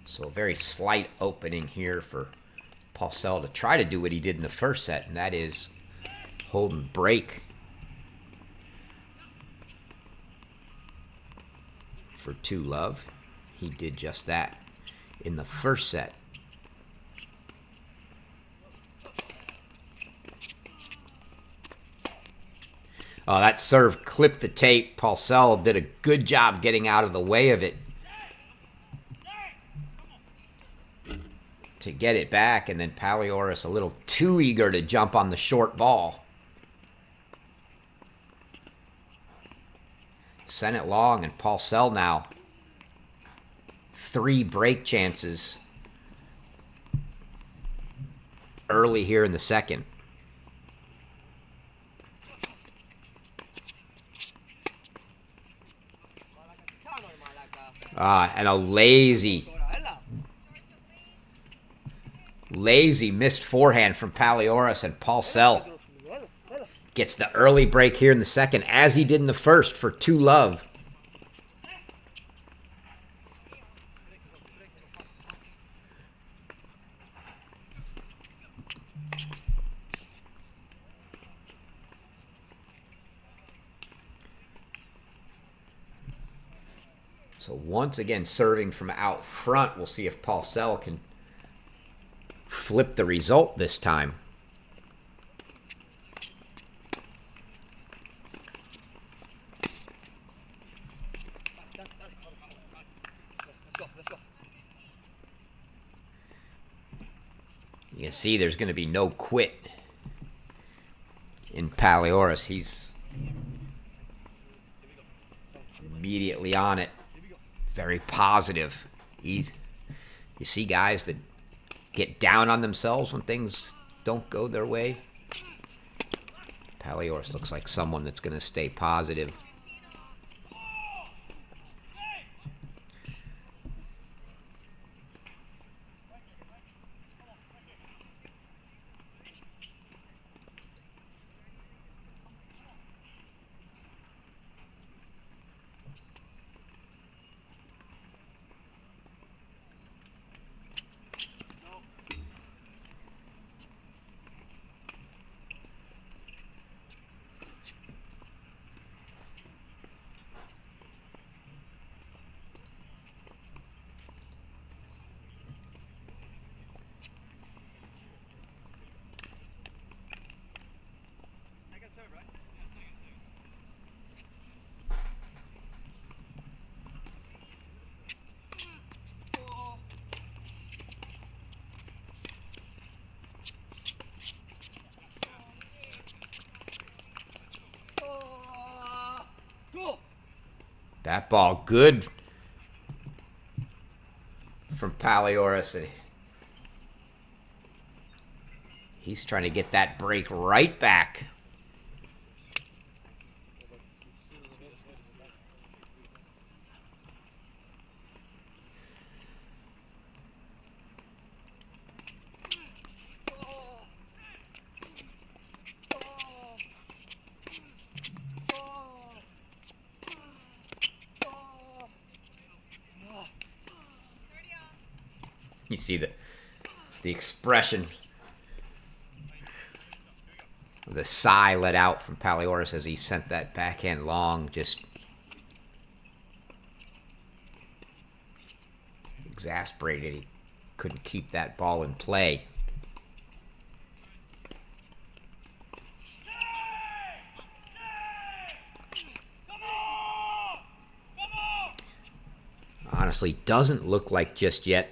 So a very slight opening here for Paulsell to try to do what he did in the first set, and that is hold and break for 2-love. He did just that in the first set. Oh, that serve clipped the tape. Paulsell did a good job getting out of the way of it to get it back, and then Paliouras a little too eager to jump on the short ball. Sent it long, and Paulsell now 3 break chances early here in the second. And a lazy missed forehand from Paliouras, and Paulsell gets the early break here in the second, as he did in the first, for 2-love. So once again, serving from out front. We'll see if Paulsell can flip the result this time. You can see there's going to be no quit in Paliouras. He's immediately on it. Very positive. You see guys that get down on themselves when things don't go their way. Paliouras looks like someone that's going to stay positive. That ball good from Paliouras. He's trying to get that break right back. You see the expression, the sigh let out from Paliouras as he sent that backhand long, just exasperated. He couldn't keep that ball in play. Honestly, doesn't look like just yet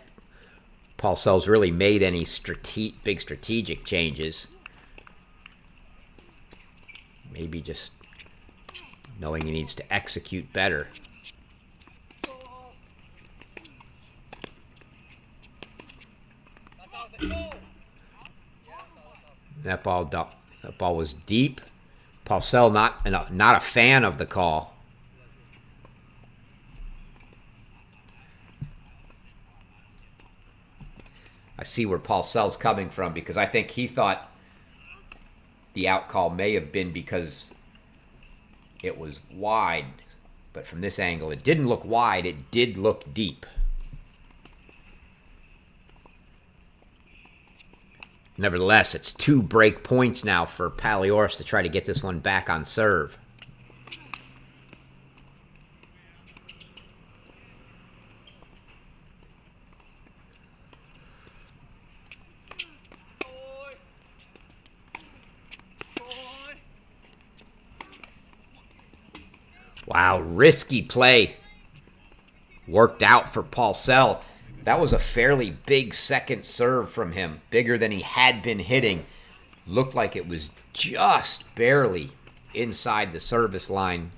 Paulsell's really made any big strategic changes. Maybe just knowing he needs to execute better. That ball was deep. Paulsell not a fan of the call. I see where Paulsell's coming from, because I think he thought the out call may have been because it was wide. But from this angle, it didn't look wide. It did look deep. Nevertheless, it's 2 break points now for Paliouras to try to get this one back on serve. Wow, risky play. Worked out for Paulsell. That was a fairly big second serve from him. Bigger than he had been hitting. Looked like it was just barely inside the service line.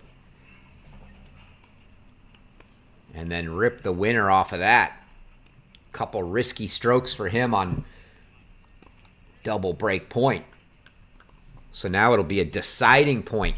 And then ripped the winner off of that. Couple risky strokes for him on double break point. So now it'll be a deciding point.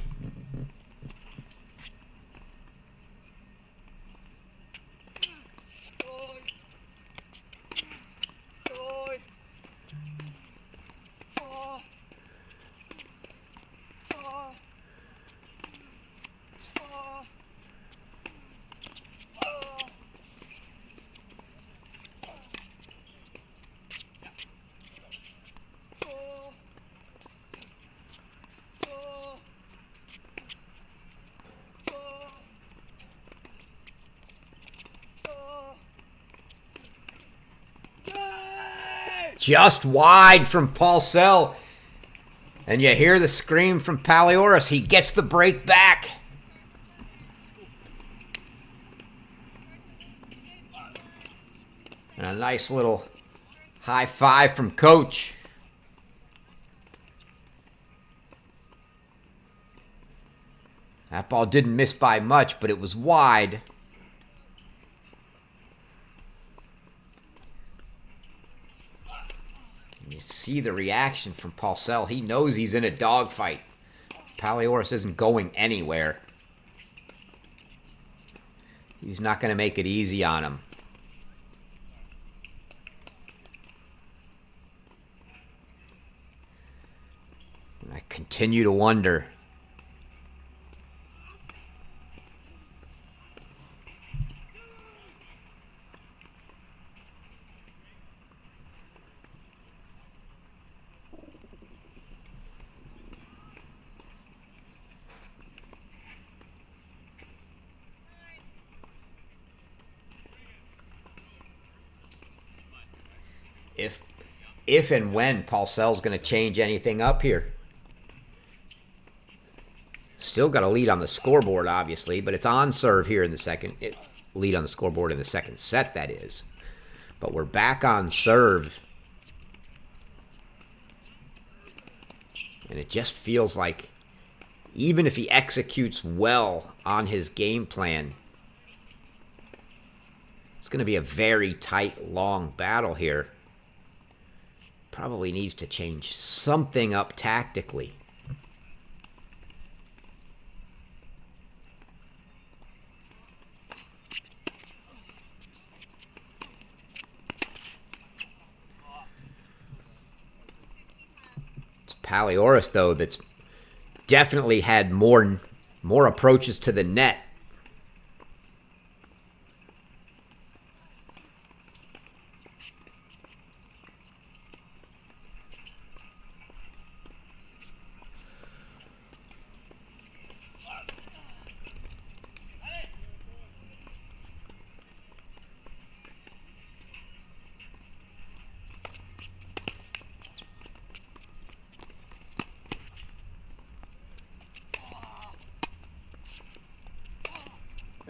Just wide from Paulsell. And you hear the scream from Paliouras. He gets the break back. And a nice little high five from Coach. That ball didn't miss by much, but it was wide. You see the reaction from Paulsell. He knows he's in a dogfight. Paliouras isn't going anywhere. He's not going to make it easy on him. And I continue to wonder, if and when Paulsell's going to change anything up here. Still got a lead on the scoreboard, obviously, but it's on serve here in the second. Lead on the scoreboard in the second set, that is. But we're back on serve. And it just feels like even if he executes well on his game plan, It's going to be a very tight, long battle here. Probably needs to change something up tactically. It's Paliouras, though, that's definitely had more approaches to the net.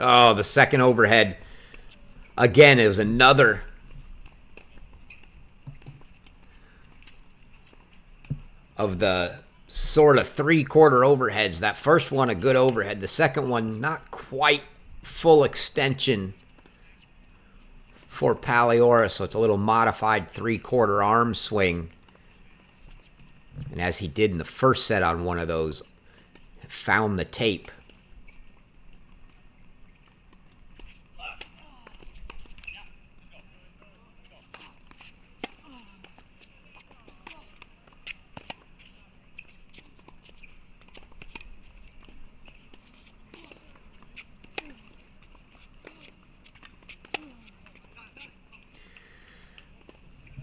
Oh, the second overhead. Again, it was another of the sort of three-quarter overheads. That first one, a good overhead. The second one, not quite full extension for Paliouras, so it's a little modified three-quarter arm swing. And as he did in the first set on one of those, found the tape.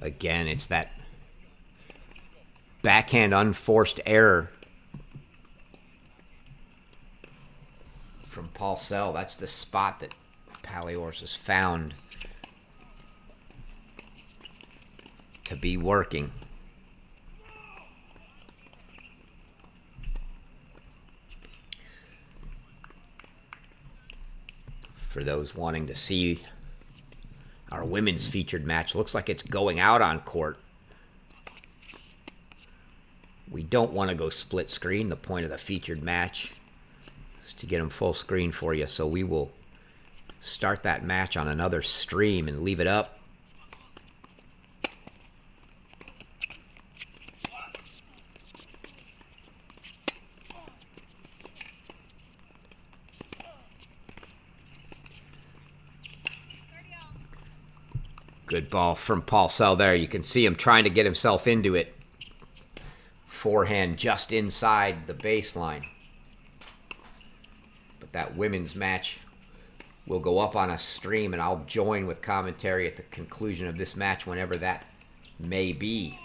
Again, it's that backhand unforced error from Paulsell. That's the spot that Paliouras has found to be working. For those wanting to see our women's featured match, looks like it's going out on court. We don't want to go split screen. The point of the featured match is to get them full screen for you. So we will start that match on another stream and leave it up. Good ball from Paulsell there. You can see him trying to get himself into it. Forehand just inside the baseline. But that women's match will go up on a stream, and I'll join with commentary at the conclusion of this match whenever that may be.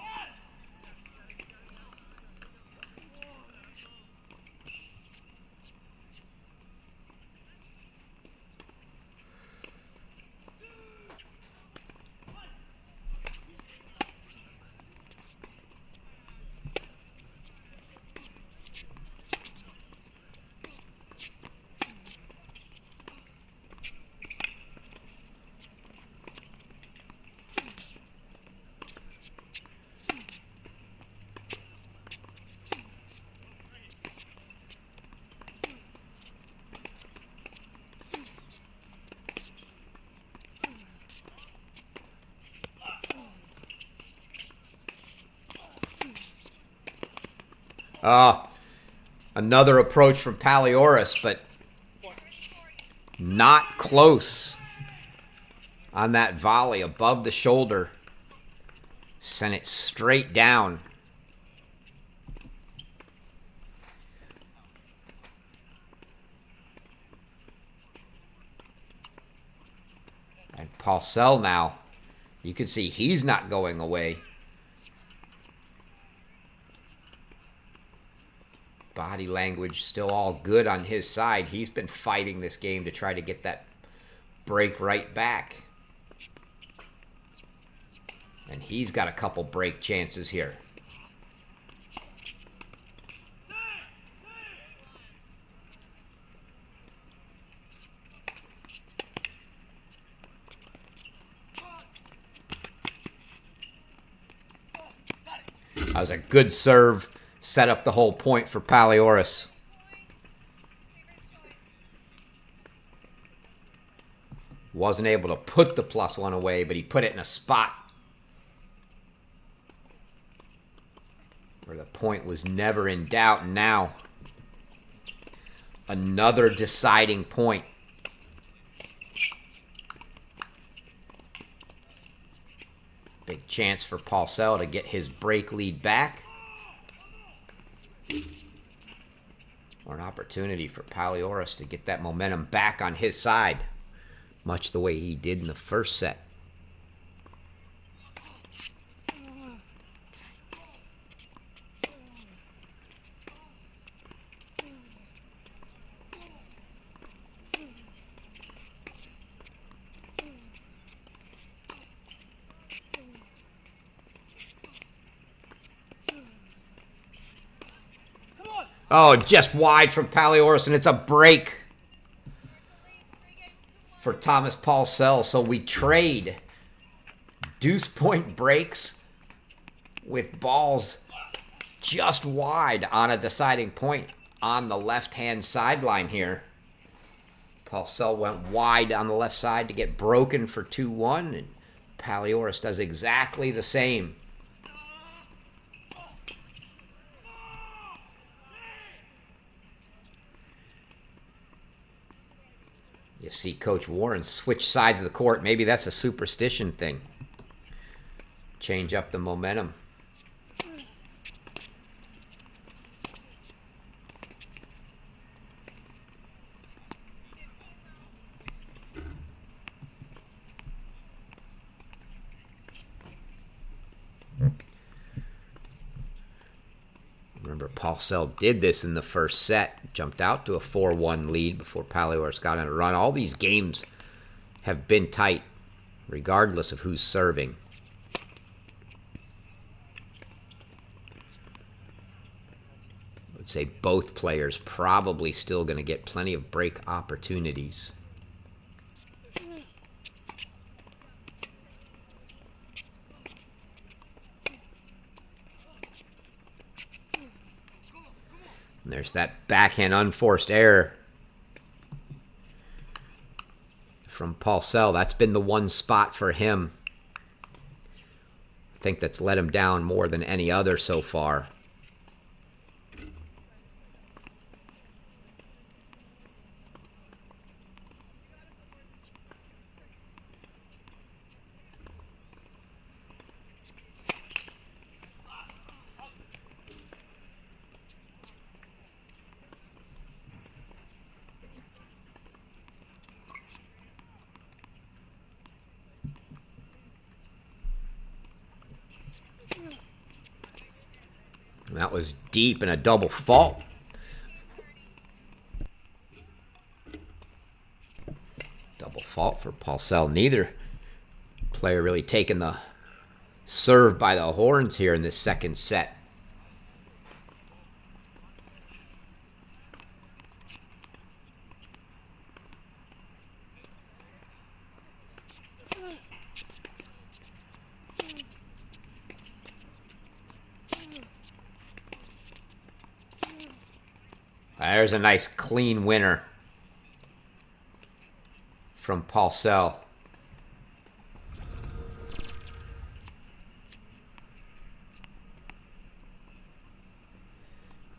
Another approach from Paliouras, but not close on that volley above the shoulder. Sent it straight down. And Paulsell now, you can see he's not going away. Body language still all good on his side. He's been fighting this game to try to get that break right back. And he's got a couple break chances here. That was a good serve. Set up the whole point for Paliouras. Wasn't able to put the +1 away, but he put it in a spot where the point was never in doubt. And now, another deciding point. Big chance for Paulsell to get his break lead back. Or an opportunity for Paliouras to get that momentum back on his side, much the way he did in the first set. Oh, just wide from Paliouras, and it's a break for Thomas Paulsell. So we trade deuce point breaks with balls just wide on a deciding point on the left-hand sideline here. Paulsell went wide on the left side to get broken for 2-1, and Paliouras does exactly the same. You see Coach Warren switch sides of the court. Maybe that's a superstition thing. Change up the momentum. Remember, Paulsell did this in the first set. Jumped out to a 4-1 lead before Paliouras got on a run. All these games have been tight, regardless of who's serving. I would say both players probably still going to get plenty of break opportunities. And there's that backhand unforced error from Paulsell. That's been the one spot for him. I think that's let him down more than any other so far. That was deep and a double fault. Double fault for Paulsell. Neither player really taking the serve by the horns here in this second set. There's a nice clean winner from Paulsell.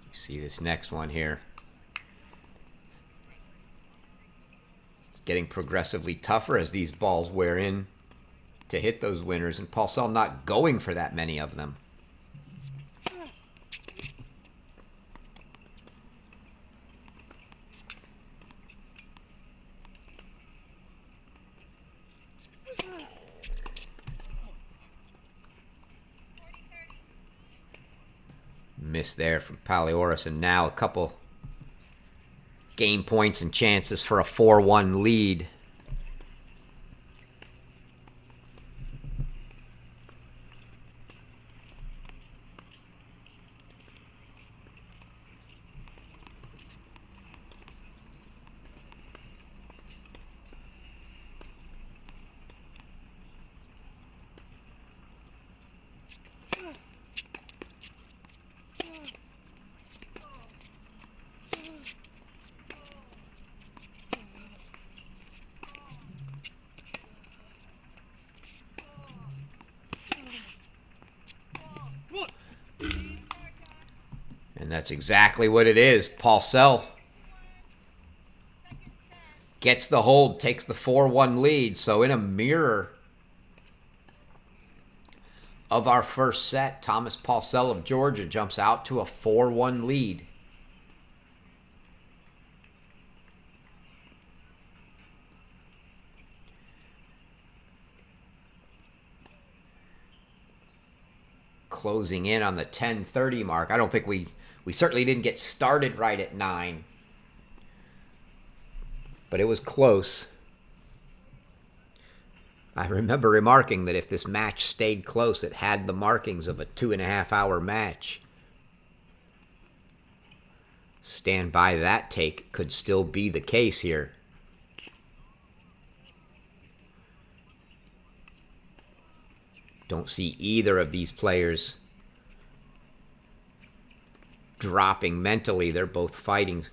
You see this next one here. It's getting progressively tougher as these balls wear in to hit those winners, and Paulsell not going for that many of them. Miss there from Paliouras, and now a couple game points and chances for a 4-1 lead. that's exactly what it is. Paulsell gets the hold, takes the 4-1 lead. So in a mirror of our first set, Thomas Paulsell of Georgia jumps out to a 4-1 lead. Closing in on the 10:30 mark. I don't think we certainly didn't get started right at 9. But it was close. I remember remarking that if this match stayed close, it had the markings of a 2.5-hour match. Stand by that take, could still be the case here. Don't see either of these players dropping mentally. They're both fighting.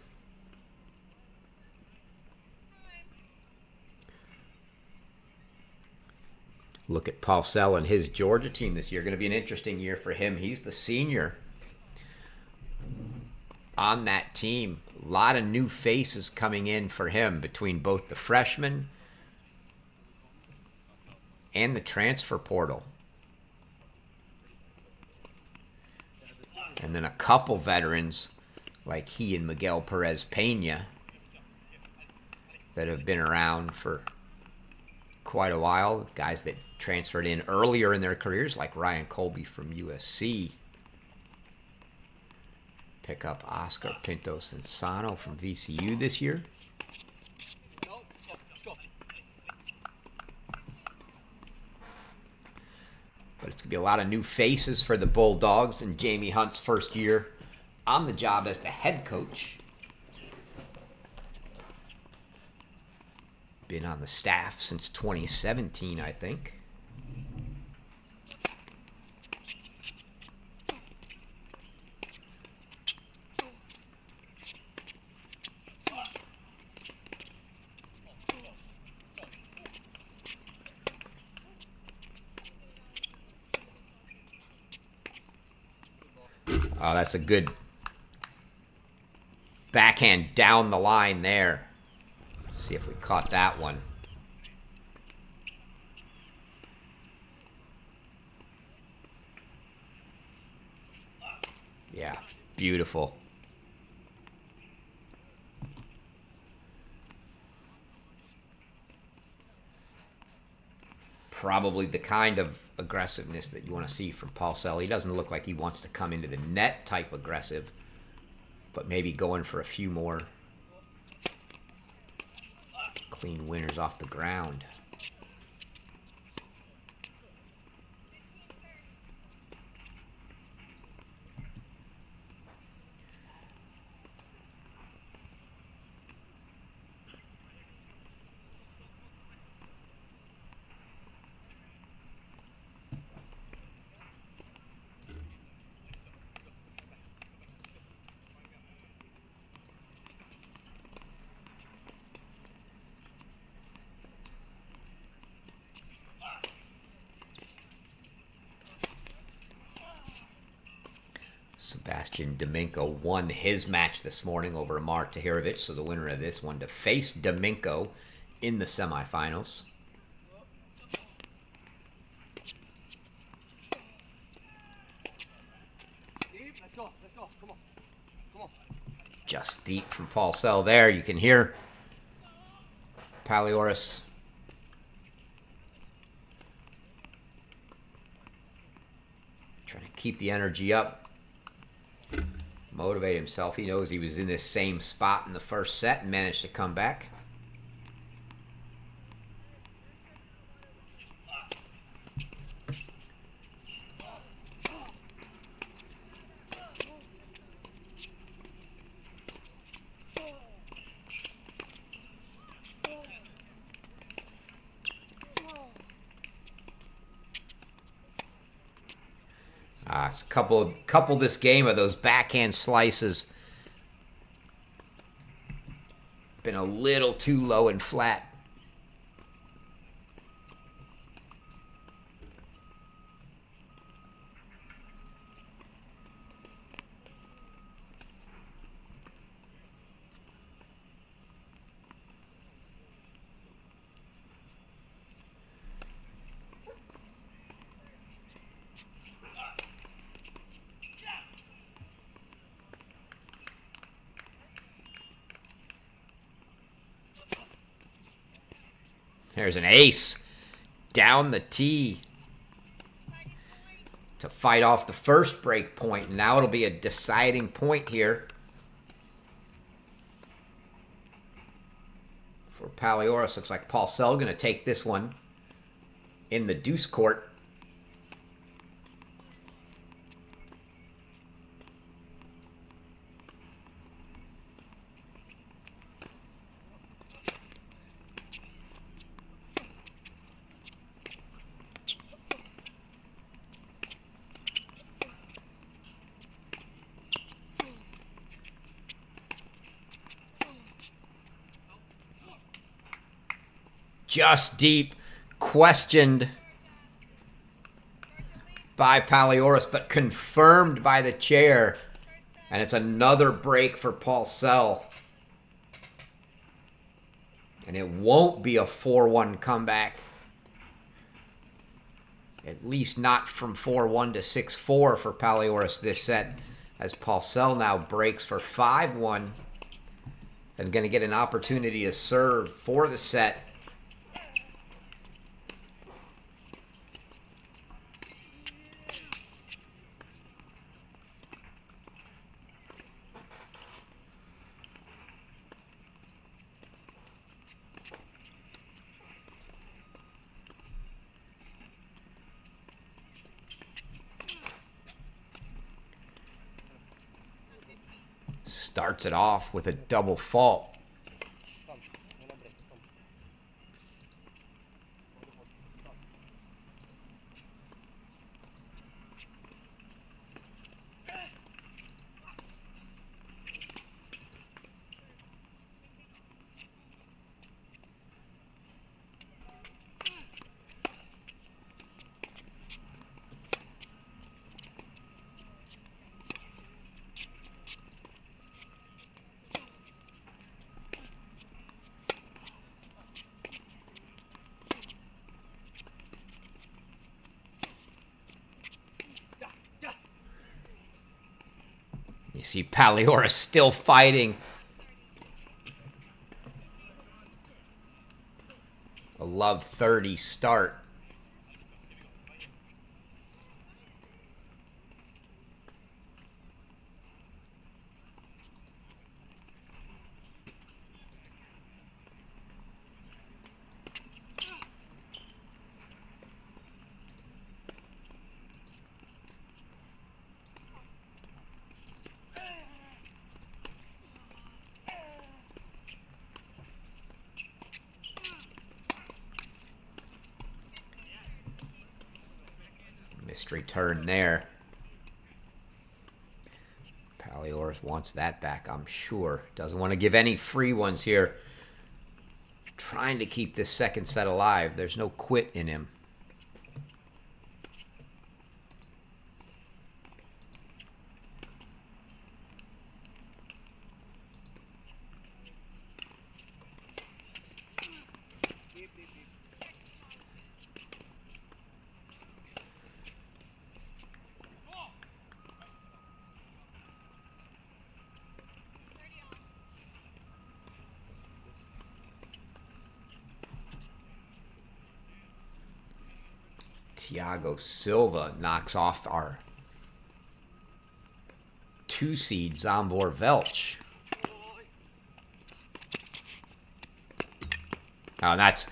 Look at Paulsell and his Georgia team this year. Going to be an interesting year for him. He's the senior on that team. A lot of new faces coming in for him between both the freshmen and the transfer portal. And then a couple veterans like he and Miguel Perez Pena that have been around for quite a while. Guys that transferred in earlier in their careers like Ryan Colby from USC. Pick up Oscar Pintos and Sano from VCU this year. But it's going to be a lot of new faces for the Bulldogs in Jamie Hunt's first year on the job as the head coach. Been on the staff since 2017, I think. Oh, that's a good backhand down the line there. Let's see if we caught that one. Yeah, beautiful. Probably the kind of aggressiveness that you want to see from Paulsell. He doesn't look like he wants to come into the net type aggressive, but maybe going for a few more clean winners off the ground. Sebastian Domingo won his match this morning over Amar Tahirovic, so the winner of this one to face Domingo in the semifinals. Just deep from Paulsell there. You can hear Paliouras trying to keep the energy up. Motivate himself. He knows he was in this same spot in the first set and managed to come back. It's a couple this game of those backhand slices. Been a little too low and flat. There's an ace down the tee to fight off the first break point. Now it'll be a deciding point here for Paliouras. Looks like Paulsell going to take this one in the deuce court. Just deep, questioned by Paliouras, but confirmed by the chair. And it's another break for Paulsell. And it won't be a 4-1 comeback. At least not from 4-1 to 6-4 for Paliouras this set, as Paulsell now breaks for 5-1 and going to get an opportunity to serve for the set. Starts it off with a double fault. You see Paliouras still fighting. A love 30 start. Mystery turn there. Paliouras wants that back, I'm sure. Doesn't want to give any free ones here. Trying to keep this second set alive. There's no quit in him. Thiago Silva knocks off our 2-seed Zambor Velch. Oh, that's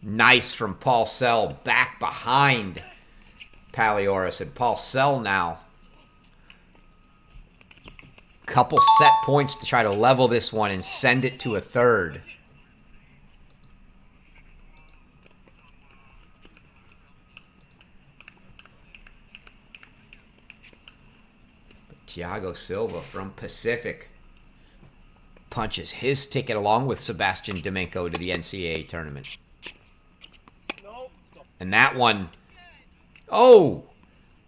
nice from Paulsell back behind Paliouras. And Paulsell now. Couple set points to try to level this one and send it to a third. Thiago Silva from Pacific punches his ticket along with Sebastian Domingo to the NCAA tournament. And that one, oh,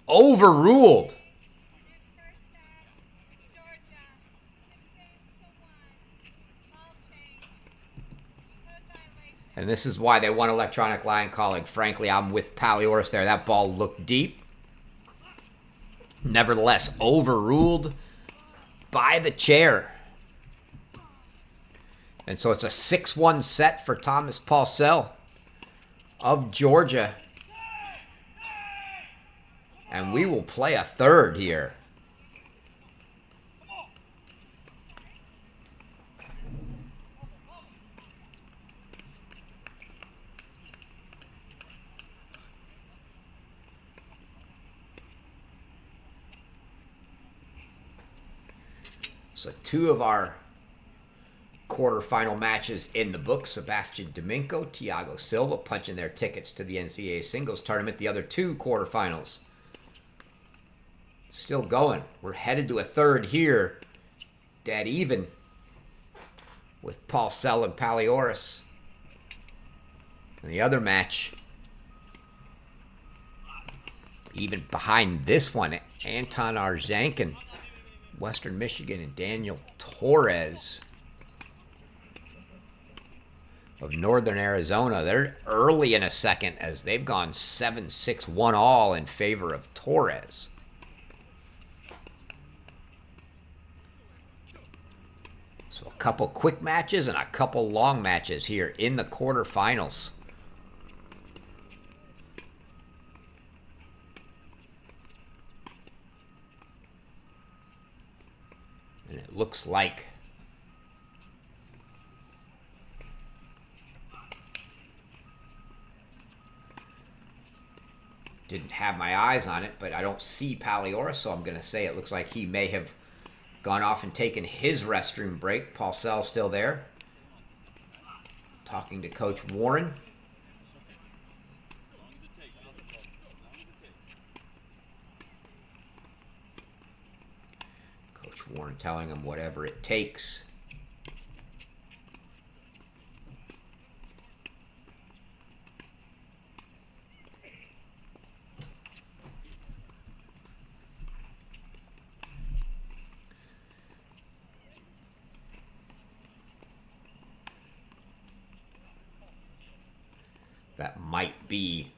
overruled. And this is why they want electronic line calling. Frankly, I'm with Paliouras there. That ball looked deep. Nevertheless, overruled by the chair. And so it's a 6-1 set for Thomas Paulsell of Georgia. And we will play a third here. So 2 of our quarterfinal matches in the books. Sebastian Domingo, Thiago Silva punching their tickets to the NCAA singles tournament. The other 2 quarterfinals still going. We're headed to a third here. Dead even with Paulsell and Paliouras. And the other match, even behind this one, Anton Arzankin, Western Michigan, and Daniel Torres of Northern Arizona. They're early in a second as they've gone 7-6-1 all in favor of Torres. So a couple quick matches and a couple long matches here in the quarterfinals. And it looks like didn't have my eyes on it, but I don't see Paliouras, so I'm going to say it looks like he may have gone off and taken his restroom break. Paulsell still there, talking to Coach Warren. Coach Warren telling him whatever it takes. That might be,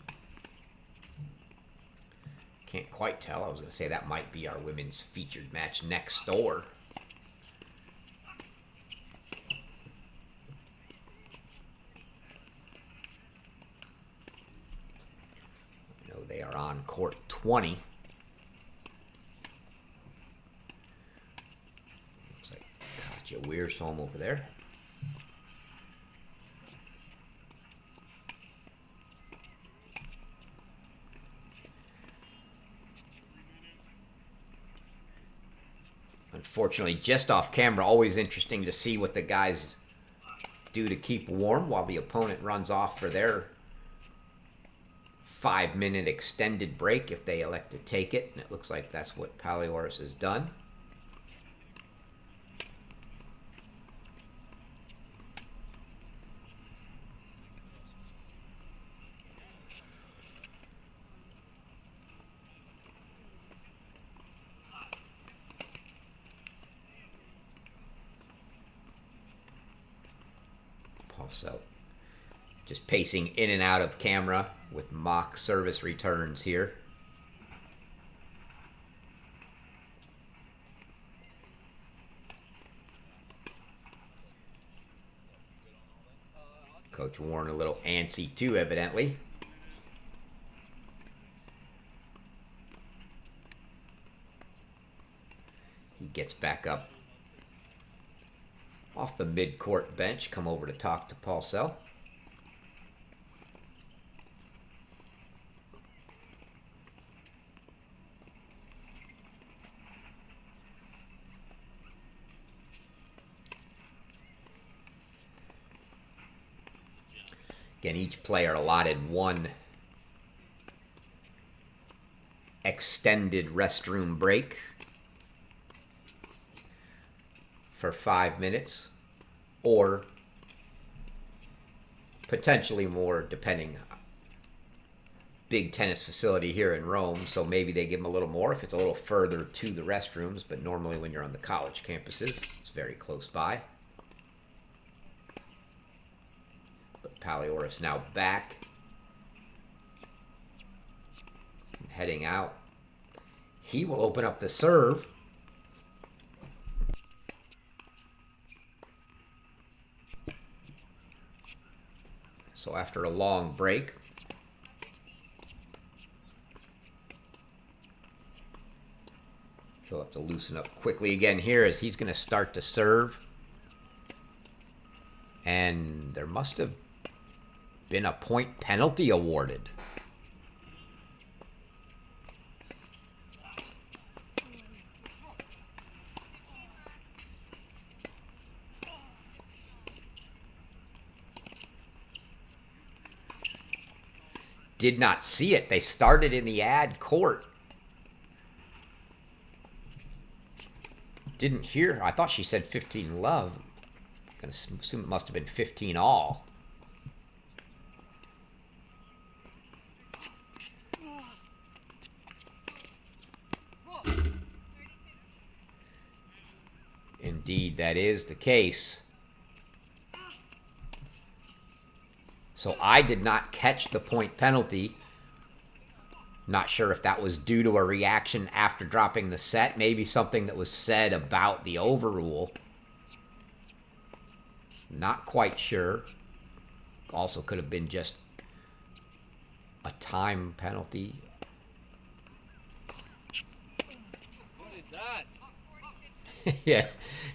can't quite tell. I was going to say that might be our women's featured match next door. I know they are on court 20. Looks like Katja Weirsham over there. Unfortunately, just off camera, always interesting to see what the guys do to keep warm while the opponent runs off for their 5-minute extended break if they elect to take it. And it looks like that's what Paliouras has done. So just pacing in and out of camera with mock service returns here. Coach Warren a little antsy too, evidently. He gets back up off the mid-court bench, come over to talk to Paulsell. Again, each player allotted one extended restroom break for 5 minutes, or potentially more, depending. Big tennis facility here in Rome, so maybe they give them a little more if it's a little further to the restrooms, but normally when you're on the college campuses, it's very close by. But Paliouras now back, heading out. He will open up the serve. So after a long break, he'll have to loosen up quickly again here as he's going to start to serve. And there must have been a point penalty awarded. Did not see it. They started in the ad court. Didn't hear her. I thought she said 15 love. Gonna assume it must have been 15 all. Indeed, that is the case. So I did not catch the point penalty. Not sure if that was due to a reaction after dropping the set. Maybe something that was said about the overrule. Not quite sure. Also could have been just a time penalty. What is that? Yeah,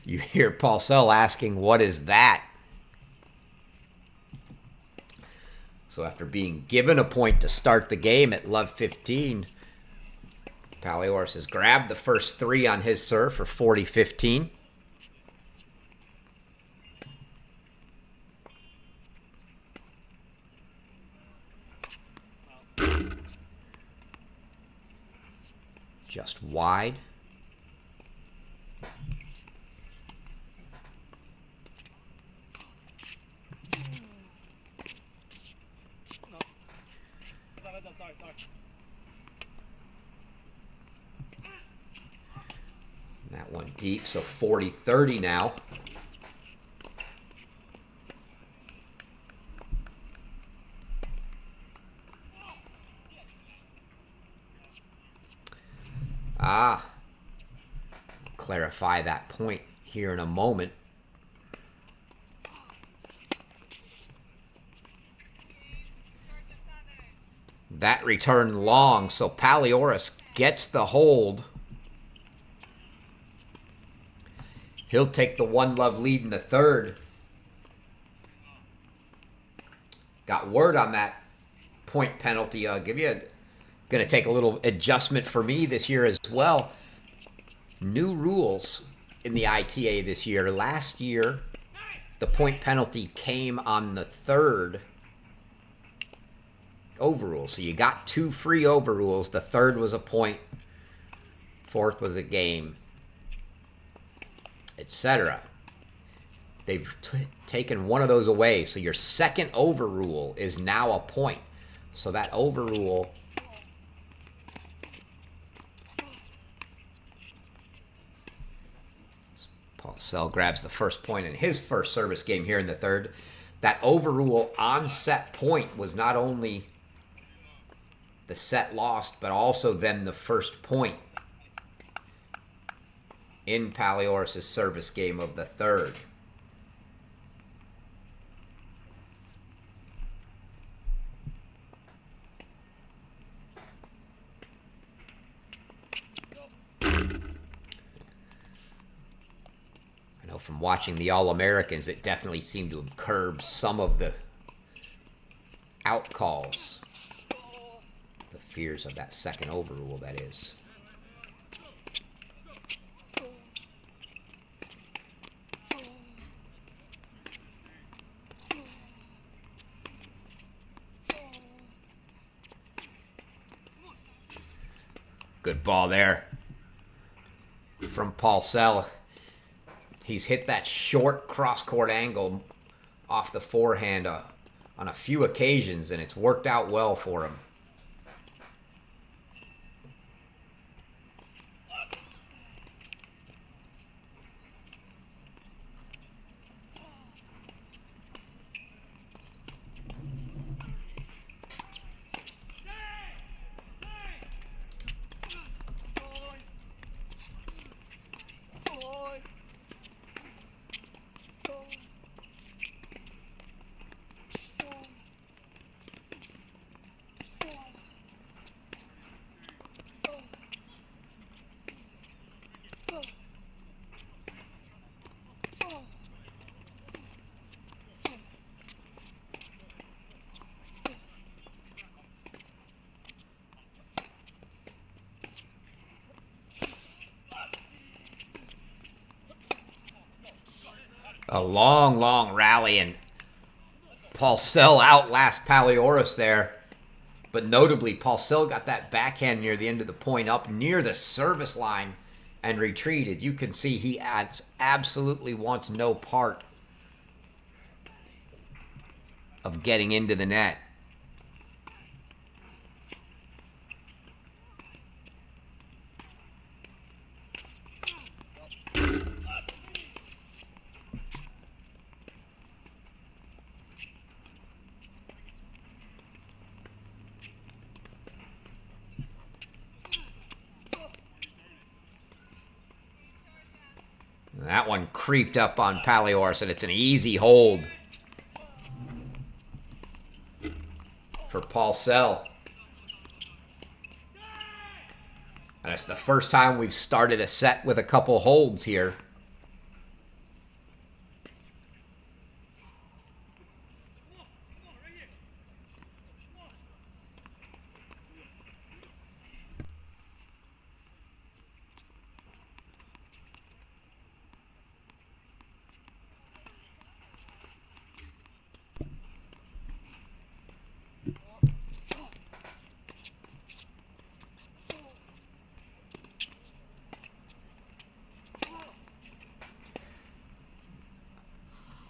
you hear Paulsell asking, what is that? So after being given a point to start the game at love 15, Paliouras has grabbed the first three on his serve for 40-15. Just wide. That one deep, so 40-30 now. Clarify that point here in a moment. That return long, so Paliouras gets the hold. He'll take the 1-love lead in the third. Got word on that point penalty. I'll give you going to take a little adjustment for me this year as well. New rules in the ITA this year. Last year, the point penalty came on the third overrule. So you got 2 free overrules. The third was a point. Fourth was a game, etc. They've taken one of those away. So your second overrule is now a point. So that overrule Paulsell grabs the first point in his first service game here in the third. That overrule on set point was not only the set lost, but also then the first point in Paliouras' service game of the third. I know from watching the All-Americans, it definitely seemed to have curbed some of the out calls. The fears of that second overrule, that is. Good ball there from Paulsell. He's hit that short cross-court angle off the forehand on a few occasions, and it's worked out well for him. A long, long rally, and Paulsell outlast Paliouras there. But notably, Paulsell got that backhand near the end of the point up near the service line and retreated. You can see he absolutely wants no part of getting into the net. That one creeped up on Paliouras, and it's an easy hold for Paulsell. And it's the first time we've started a set with a couple holds here.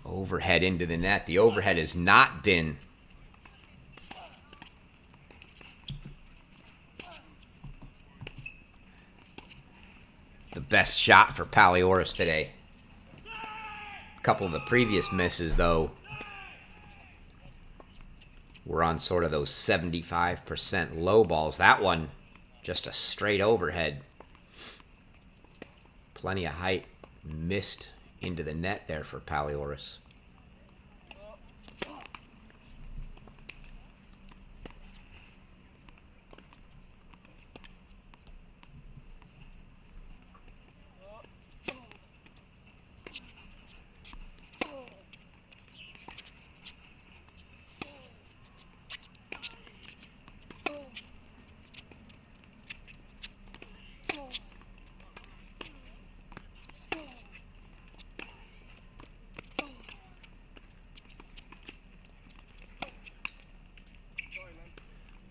Overhead into the net. The overhead has not been the best shot for Paliouras today. A couple of the previous misses, though, were on sort of those 75% low balls. That one, just a straight overhead. Plenty of height missed into the net there for Paliouras.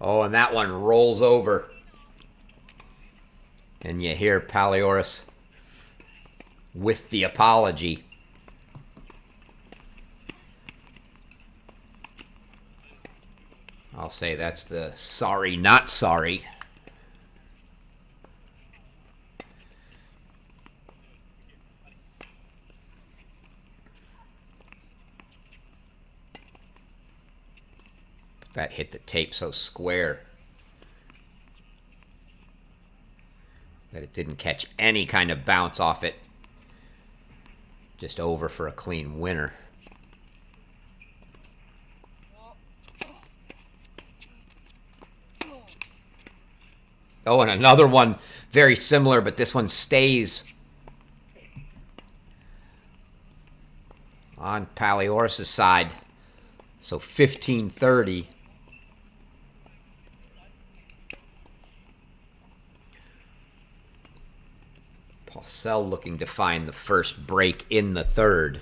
Oh, and that one rolls over. And you hear Paliouras with the apology. I'll say that's the sorry, not sorry. That hit the tape so square that it didn't catch any kind of bounce off it. Just over for a clean winner. Oh, and another one very similar, but this one stays on Paliouras' side. So 15-30. Paulsell looking to find the first break in the third.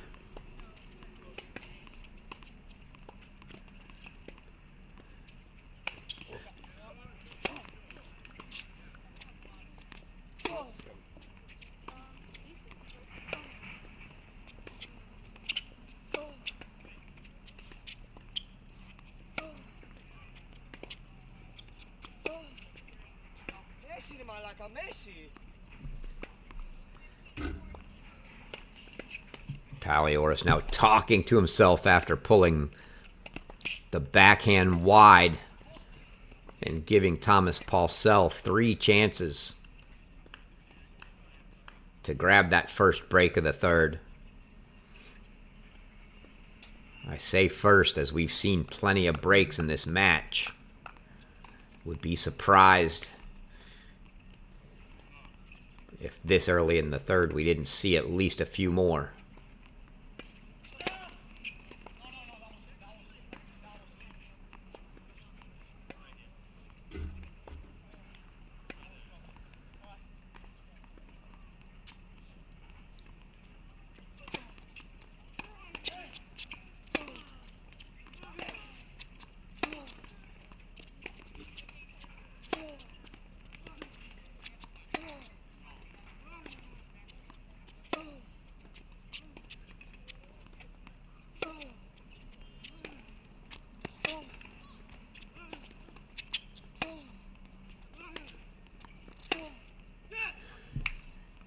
Paliouras now talking to himself after pulling the backhand wide and giving Thomas Paulsell 3 chances to grab that first break of the third. I say first, as we've seen plenty of breaks in this match. Would be surprised if this early in the third we didn't see at least a few more.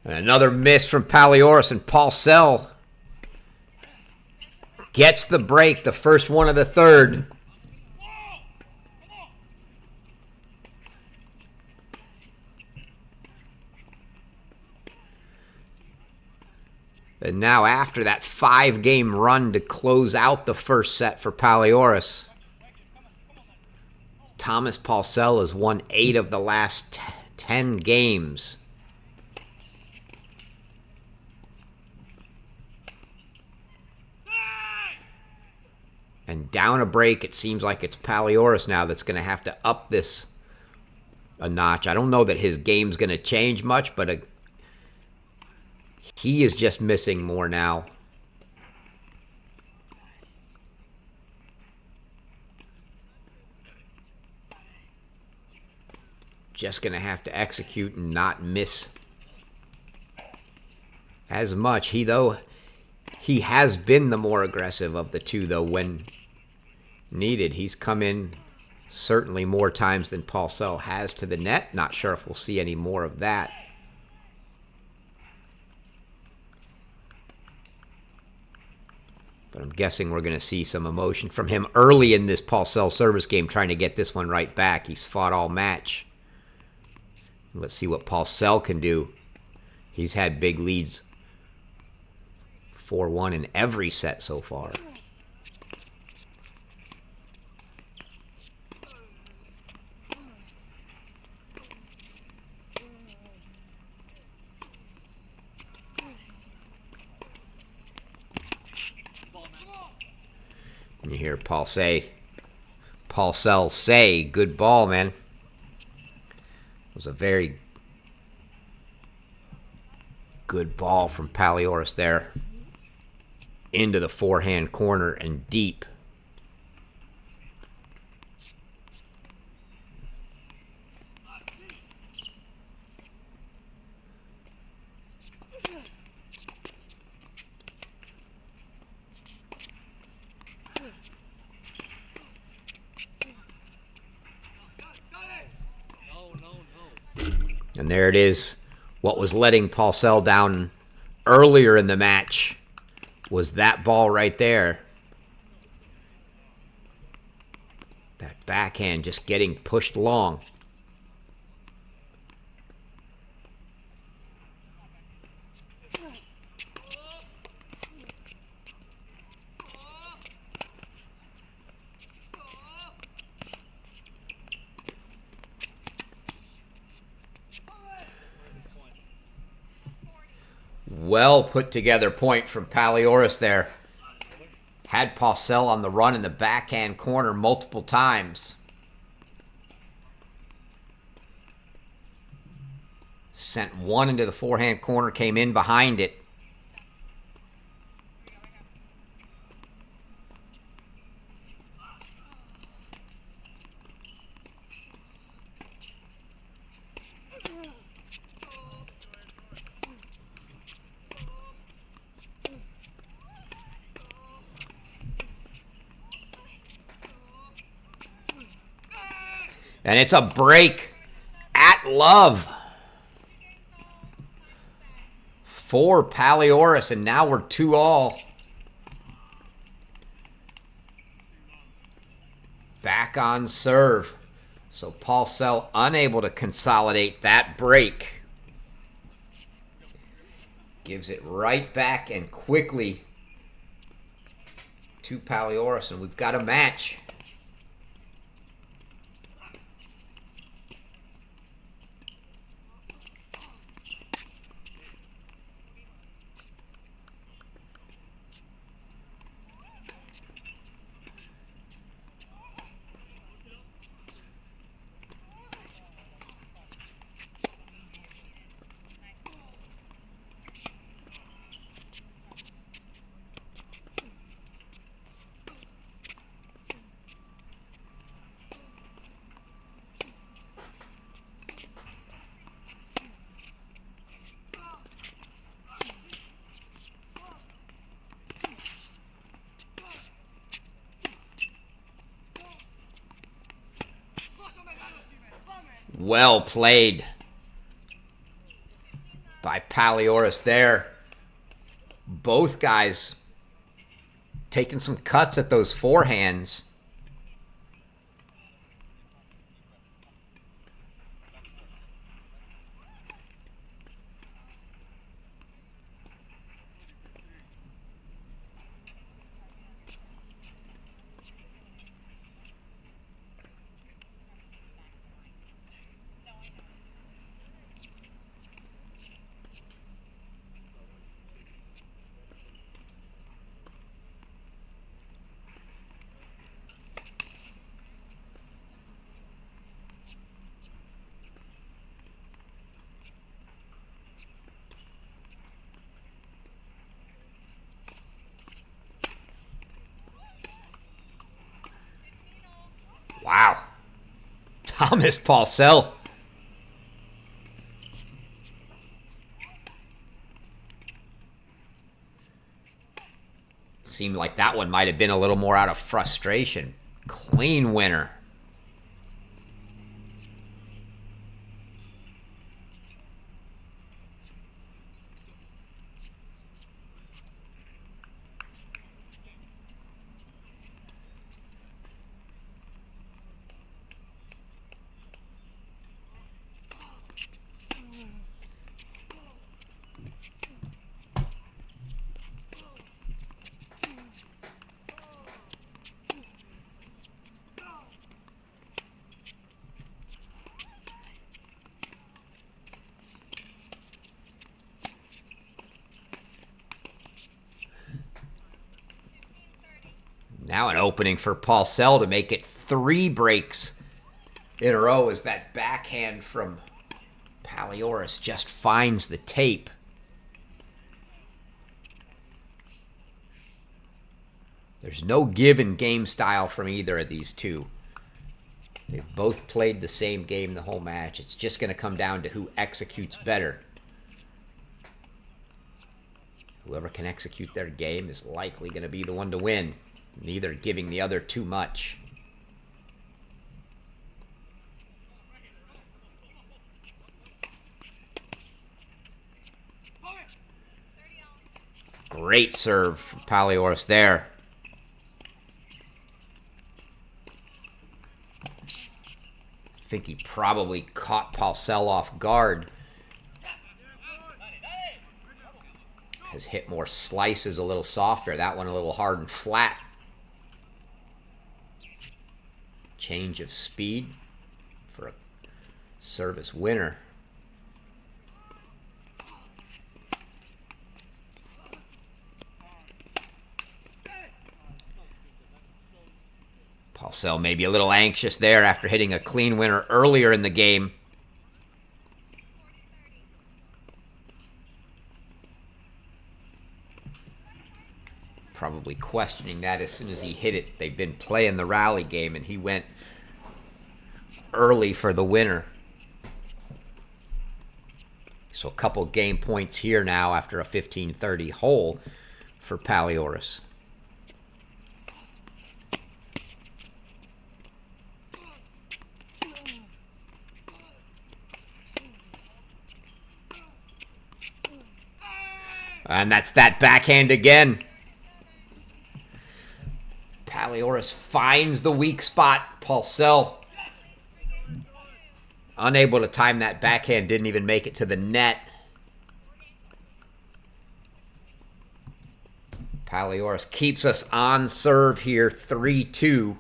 And another miss from Paliouras, and Paulsell gets the break, the first one of the third. And now after that 5-game run to close out the first set for Paliouras, Thomas Paulsell has won 8 of the last 10 games. And down a break, it seems like it's Paliouras now that's going to have to up this a notch. I don't know that his game's going to change much, but he is just missing more now. Just going to have to execute and not miss as much. He has been the more aggressive of the two, though, when needed. He's come in certainly more times than Paulsell has to the net. Not sure if we'll see any more of that. But I'm guessing we're going to see some emotion from him early in this Paulsell service game, trying to get this one right back. He's fought all match. Let's see what Paulsell can do. He's had big leads, 4-1 in every set so far. And you hear Paulsell say, "Good ball, man." It was a very good ball from Paliouras there. Into the forehand corner and deep. And there it is. What was letting Paulsell down earlier in the match was that ball right there. That backhand just getting pushed long. Well put together point from Paliouras there. Had Paulsell on the run in the backhand corner multiple times. Sent one into the forehand corner, came in behind it. And it's a break at love for Paliouras, and now we're 2-all. Back on serve. So Paulsell unable to consolidate that break. Gives it right back and quickly to Paliouras, and we've got a match. Well played by by Paliouras there. Both guys taking some cuts at those forehands. Wow. Thomas Paulsell. Seemed like that one might have been a little more out of frustration. Clean winner. Now an opening for Paulsell to make it 3 breaks in a row as that backhand from Paliouras just finds the tape. There's no give in game style from either of these two. They've both played the same game the whole match. It's just going to come down to who executes better. Whoever can execute their game is likely going to be the one to win. Neither giving the other too much. Great serve from Paliouras there. I think he probably caught Paulsell off guard. Has hit more slices, a little softer. That one a little hard and flat. Change of speed for a service winner. Paulsell maybe a little anxious there after hitting a clean winner earlier in the game. Probably questioning that as soon as he hit it. They've been playing the rally game and he went early for the winner. So a couple game points here now after a 15-30 hole for Paliouras. And that's that backhand again. Paliouras finds the weak spot. Paulsell unable to time that backhand, didn't even make it to the net. Paliouras keeps us on serve here, 3-2.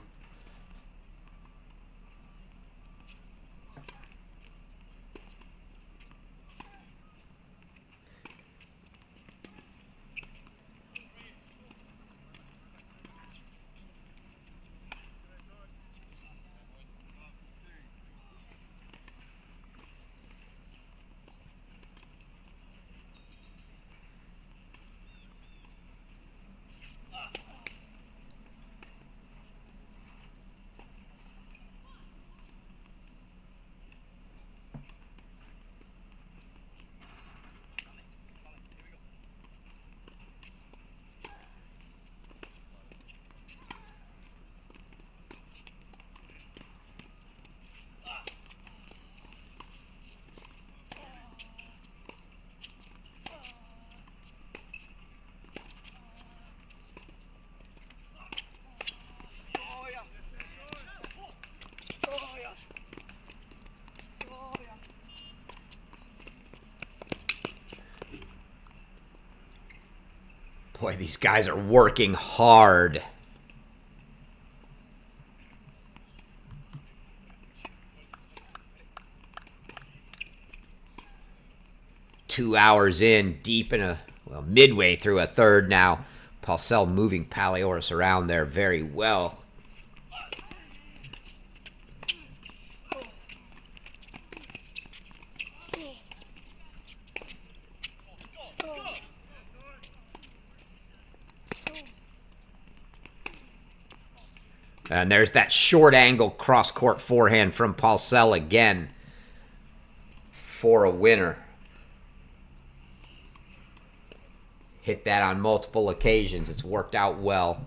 Boy, these guys are working hard. Two hours in, deep in midway through a third now. Paulsell moving Paliouras around there very well. And there's that short angle cross-court forehand from Paulsell again for a winner. Hit that on multiple occasions. It's worked out well.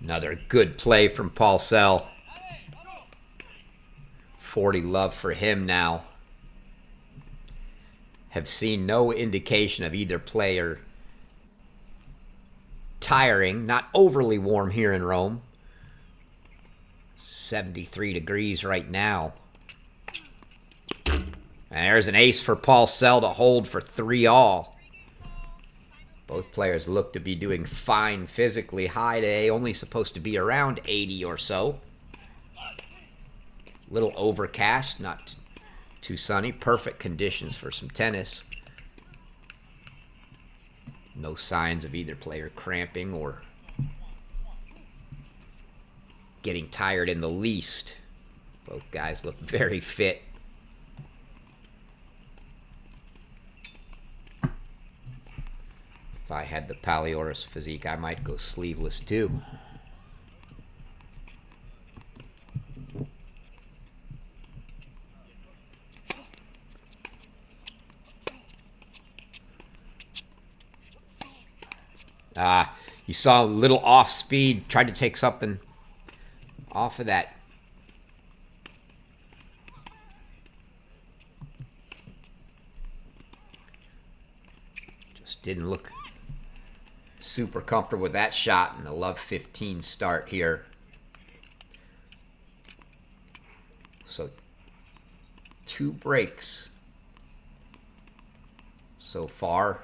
Another good play from Paulsell. 40 love for him now. Have seen no indication of either player tiring. Not overly warm here in Rome. 73 degrees right now. And there's an ace for Paulsell to hold for 3-all. Both players look to be doing fine physically. High today, only supposed to be around 80 or so. Little overcast, not too sunny. Perfect conditions for some tennis. No signs of either player cramping or getting tired in the least. Both guys look very fit. If I had the Paliouras physique, I might go sleeveless too. You saw a little off speed, tried to take something off of that. Just didn't look super comfortable with that shot, and a love 15 start here. So 2 breaks so far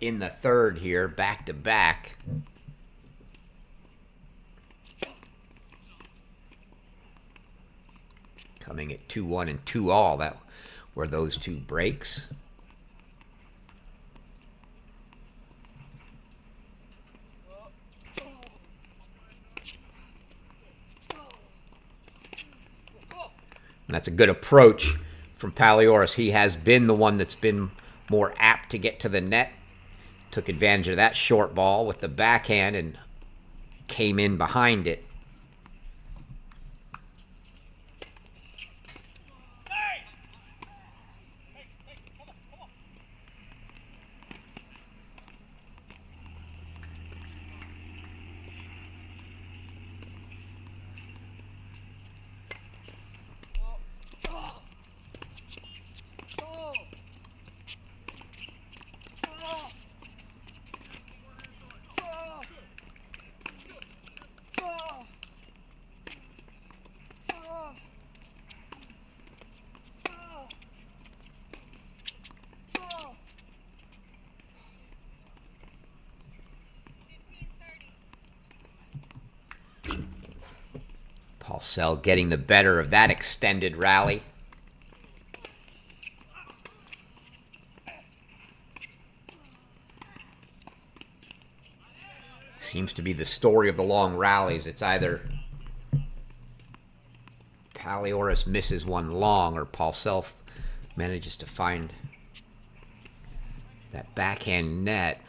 in the third here, back to back. Coming at 2-1 and 2-all. That were those 2 breaks. And that's a good approach from Paliouras. He has been the one that's been more apt to get to the net. Took advantage of that short ball with the backhand and came in behind it. Paulsell getting the better of that extended rally. Seems to be the story of the long rallies. It's either Paliouras misses one long or Paulsell manages to find that backhand net.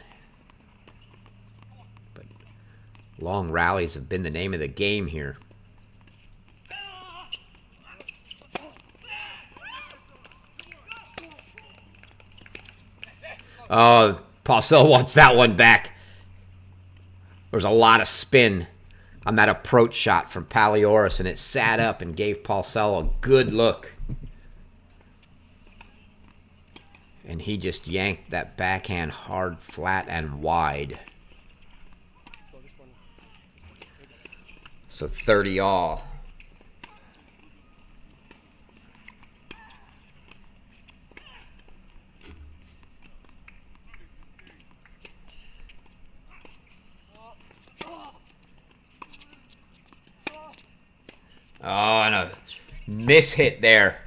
But long rallies have been the name of the game here. Oh, Paulsell wants that one back. There's a lot of spin on that approach shot from Paliouras, and it sat up and gave Paulsell a good look. And he just yanked that backhand hard, flat, and wide. So 30 all. Oh, and a miss hit there.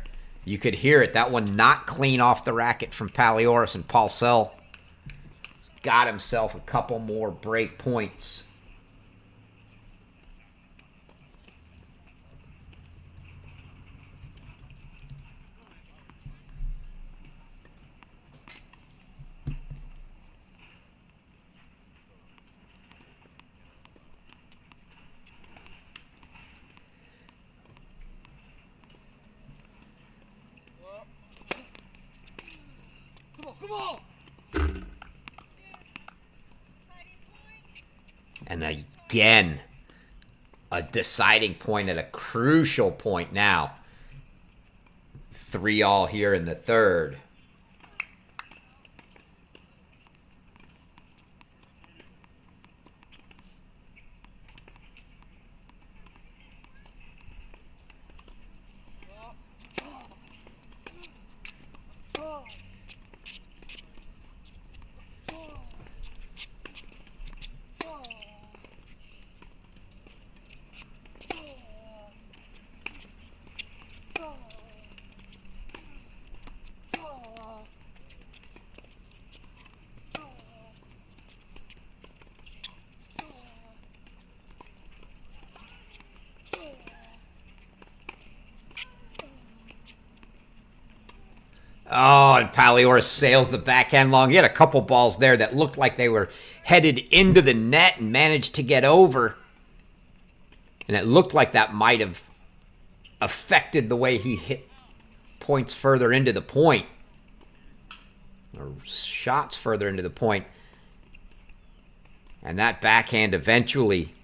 You could hear it. That one not clean off the racket from Paliouras, and Paulsell got himself a couple more break points. And again, a deciding point at a crucial point now. 3 all here in the third. Oh, and Paliouras sails the backhand long. He had a couple balls there that looked like they were headed into the net and managed to get over. And it looked like that might have affected the way he hit points further into the point. Or shots further into the point. And that backhand eventually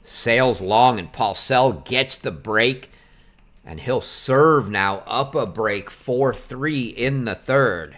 sails long, and Paulsell gets the break. And he'll serve now up a break 4-3 in the third.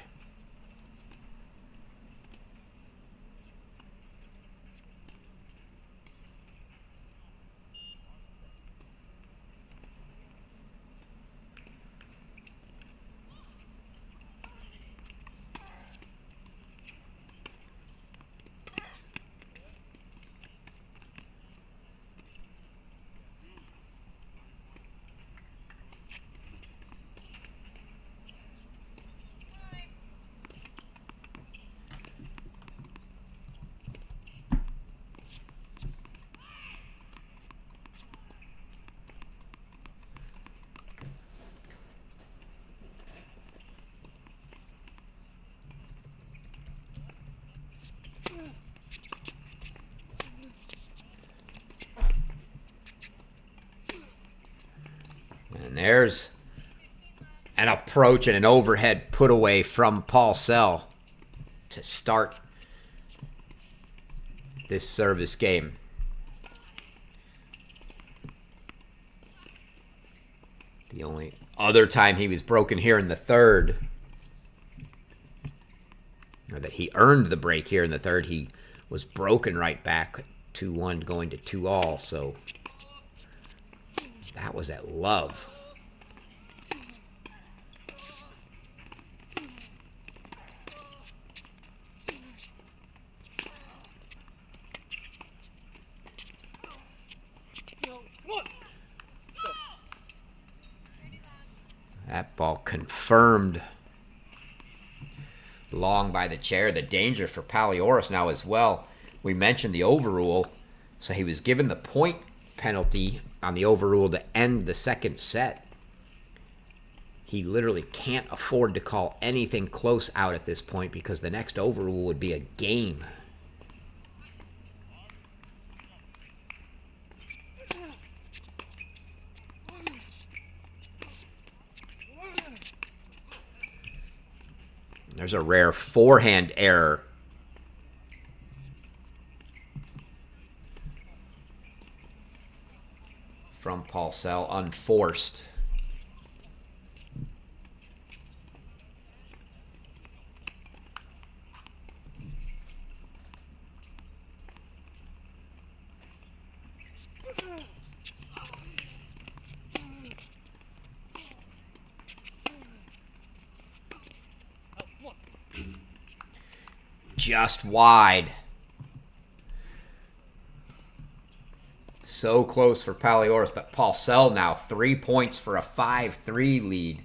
And there's an approach and an overhead put away from Paulsell to start this service game. The only other time he was broken here in the third, or that he earned the break here in the third, he was broken right back 2-1 going to 2 all, so that was at love. That ball confirmed long by the chair. The danger for Paliouras now as well. We mentioned the overrule, so he was given the point penalty on the overrule to end the second set. He literally can't afford to call anything close out at this point because the next overrule would be a game. There's a rare forehand error Paulsell, unforced. Just wide. So close for Paliouras, but Paulsell now 3 points for a 5-3 lead.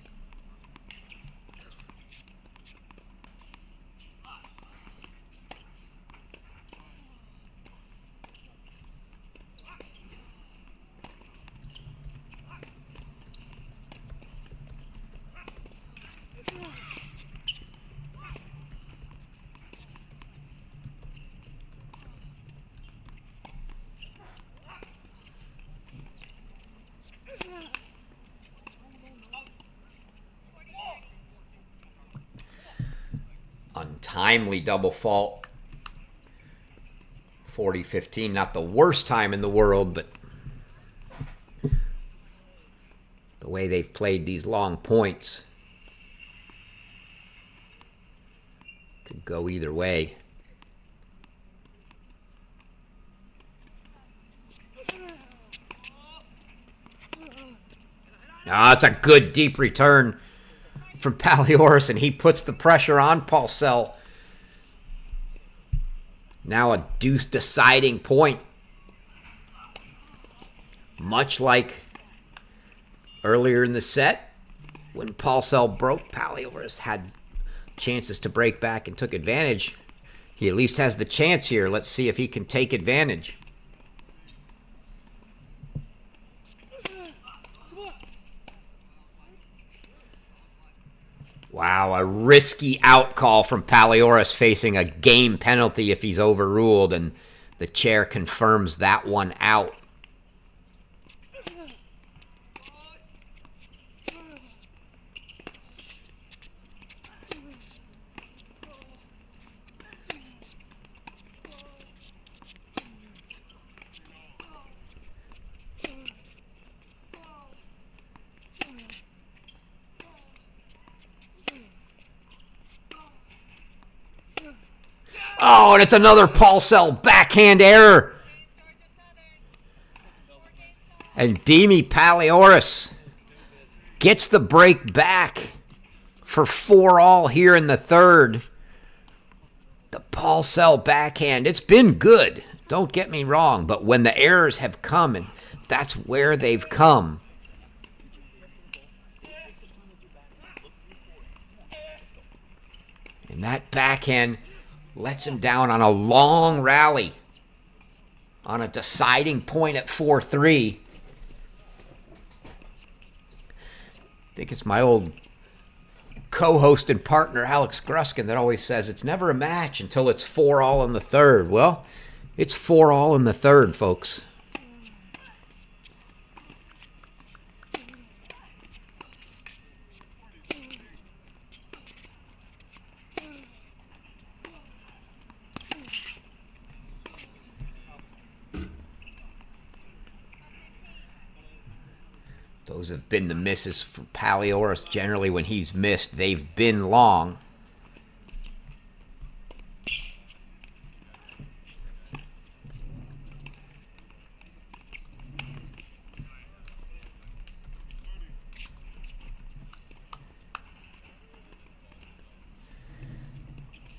Untimely double fault. 40-15, not the worst time in the world, but the way they've played these long points could go either way. It's a good deep return from Paliouras, and he puts the pressure on Paulsell. Now a deuce deciding point. Much like earlier in the set, when Paulsell broke, Paliouras had chances to break back and took advantage. He at least has the chance here. Let's see if he can take advantage. Wow, a risky out call from Paliouras, facing a game penalty if he's overruled, and the chair confirms that one out. Oh, and it's another Paulsell backhand error. And Demi Paliouras gets the break back for 4-all here in the third. The Paulsell backhand, it's been good. Don't get me wrong, but when the errors have come, and that's where they've come. And that backhand lets him down on a long rally on a deciding point at 4-3. I think it's my old co-host and partner, Alex Gruskin, that always says it's never a match until it's 4-all in the third. Well, it's 4-all in the third, folks. Those have been the misses for Paliouras. Generally, when he's missed, they've been long.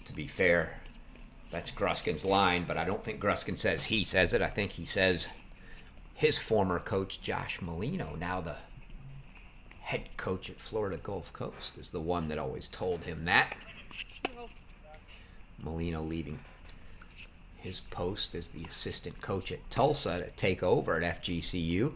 To be fair, that's Gruskin's line, but I don't think Gruskin says he says it. I think he says his former coach, Josh Molino, now the head coach at Florida Gulf Coast, is the one that always told him that. Molino leaving his post as the assistant coach at Tulsa to take over at FGCU.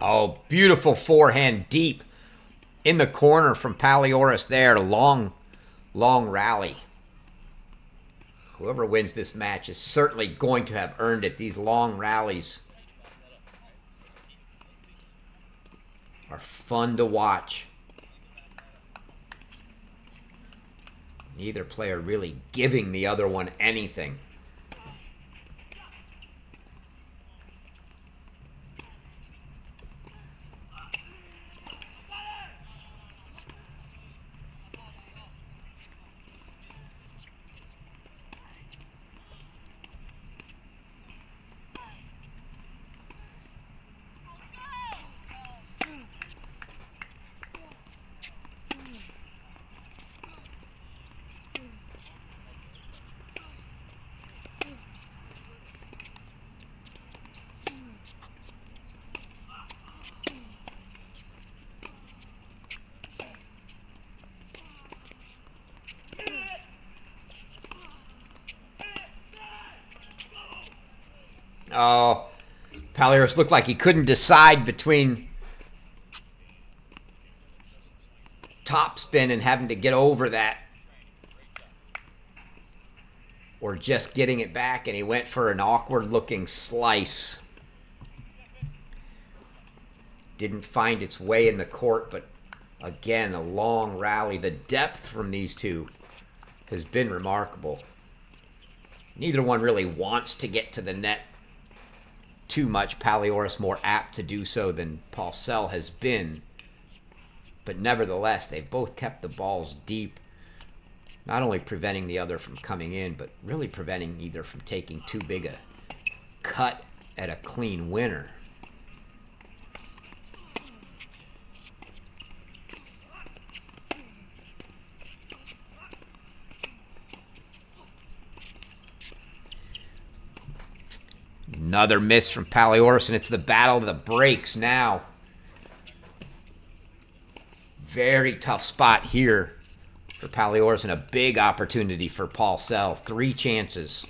Oh, beautiful forehand deep in the corner from Paliouras there. Long rally. Whoever wins this match is certainly going to have earned it. These long rallies are fun to watch. Neither player really giving the other one anything. Oh, Paliouras looked like he couldn't decide between topspin and having to get over that or just getting it back, and he went for an awkward-looking slice. Didn't find its way in the court, but again, a long rally. The depth from these two has been remarkable. Neither one really wants to get to the net too much. Paliouras more apt to do so than Paulsell has been. But nevertheless, they've both kept the balls deep, not only preventing the other from coming in, but really preventing either from taking too big a cut at a clean winner. Another miss from Paliouras, and it's the battle of the breaks now. Very tough spot here for Paliouras and a big opportunity for Paulsell. 3 chances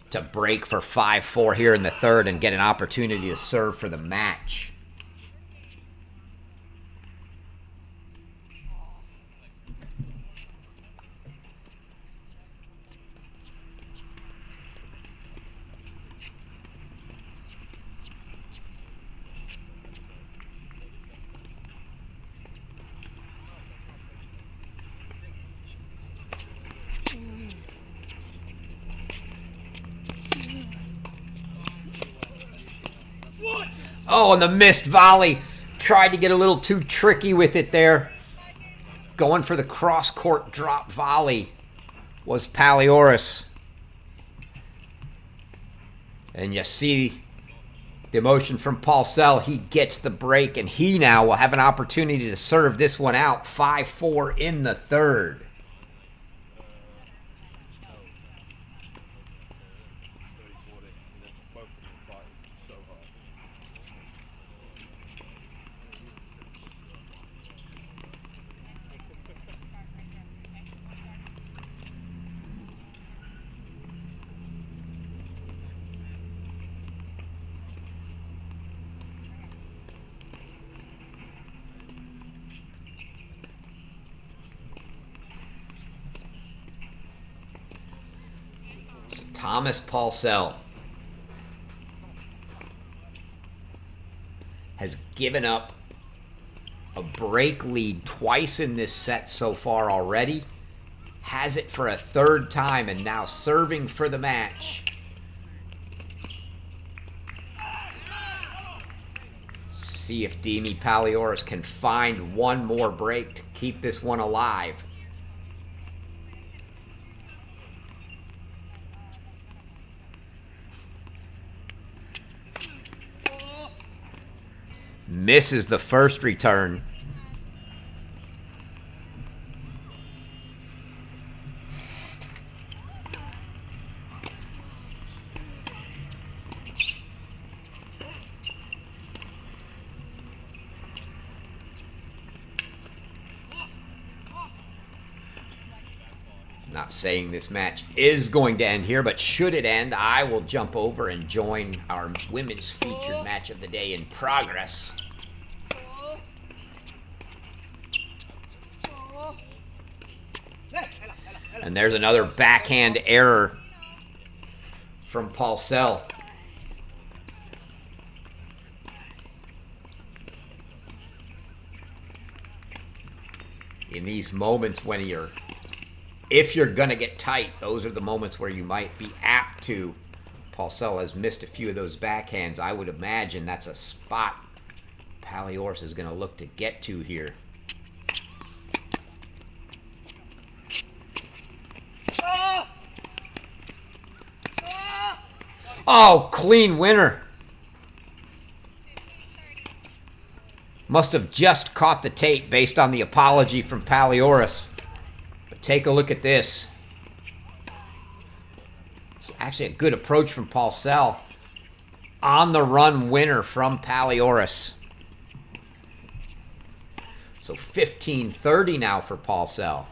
to break for 5-4 here in the third and get an opportunity to serve for the match. Oh, and the missed volley. Tried to get a little too tricky with it there. Going for the cross-court drop volley was Paliouras. And you see the emotion from Paulsell. He gets the break, and he now will have an opportunity to serve this one out. 5-4 in the third. Thomas Paulsell has given up a break lead twice in this set so far already. Has it for a third time and now serving for the match. See if Dimi Paliouras can find one more break to keep this one alive. Misses the first return. Not saying this match is going to end here, but should it end, I will jump over and join our women's featured match of the day in progress. And there's another backhand error from Paulsell. In these moments when if you're going to get tight, those are the moments where you might be apt to. Paulsell has missed a few of those backhands. I would imagine that's a spot Paliouras is going to look to get to here. Oh, clean winner. Must have just caught the tape based on the apology from Paliouras. But take a look at this. It's actually a good approach from Paulsell. On the run winner from Paliouras. So 15-30 now for Paulsell.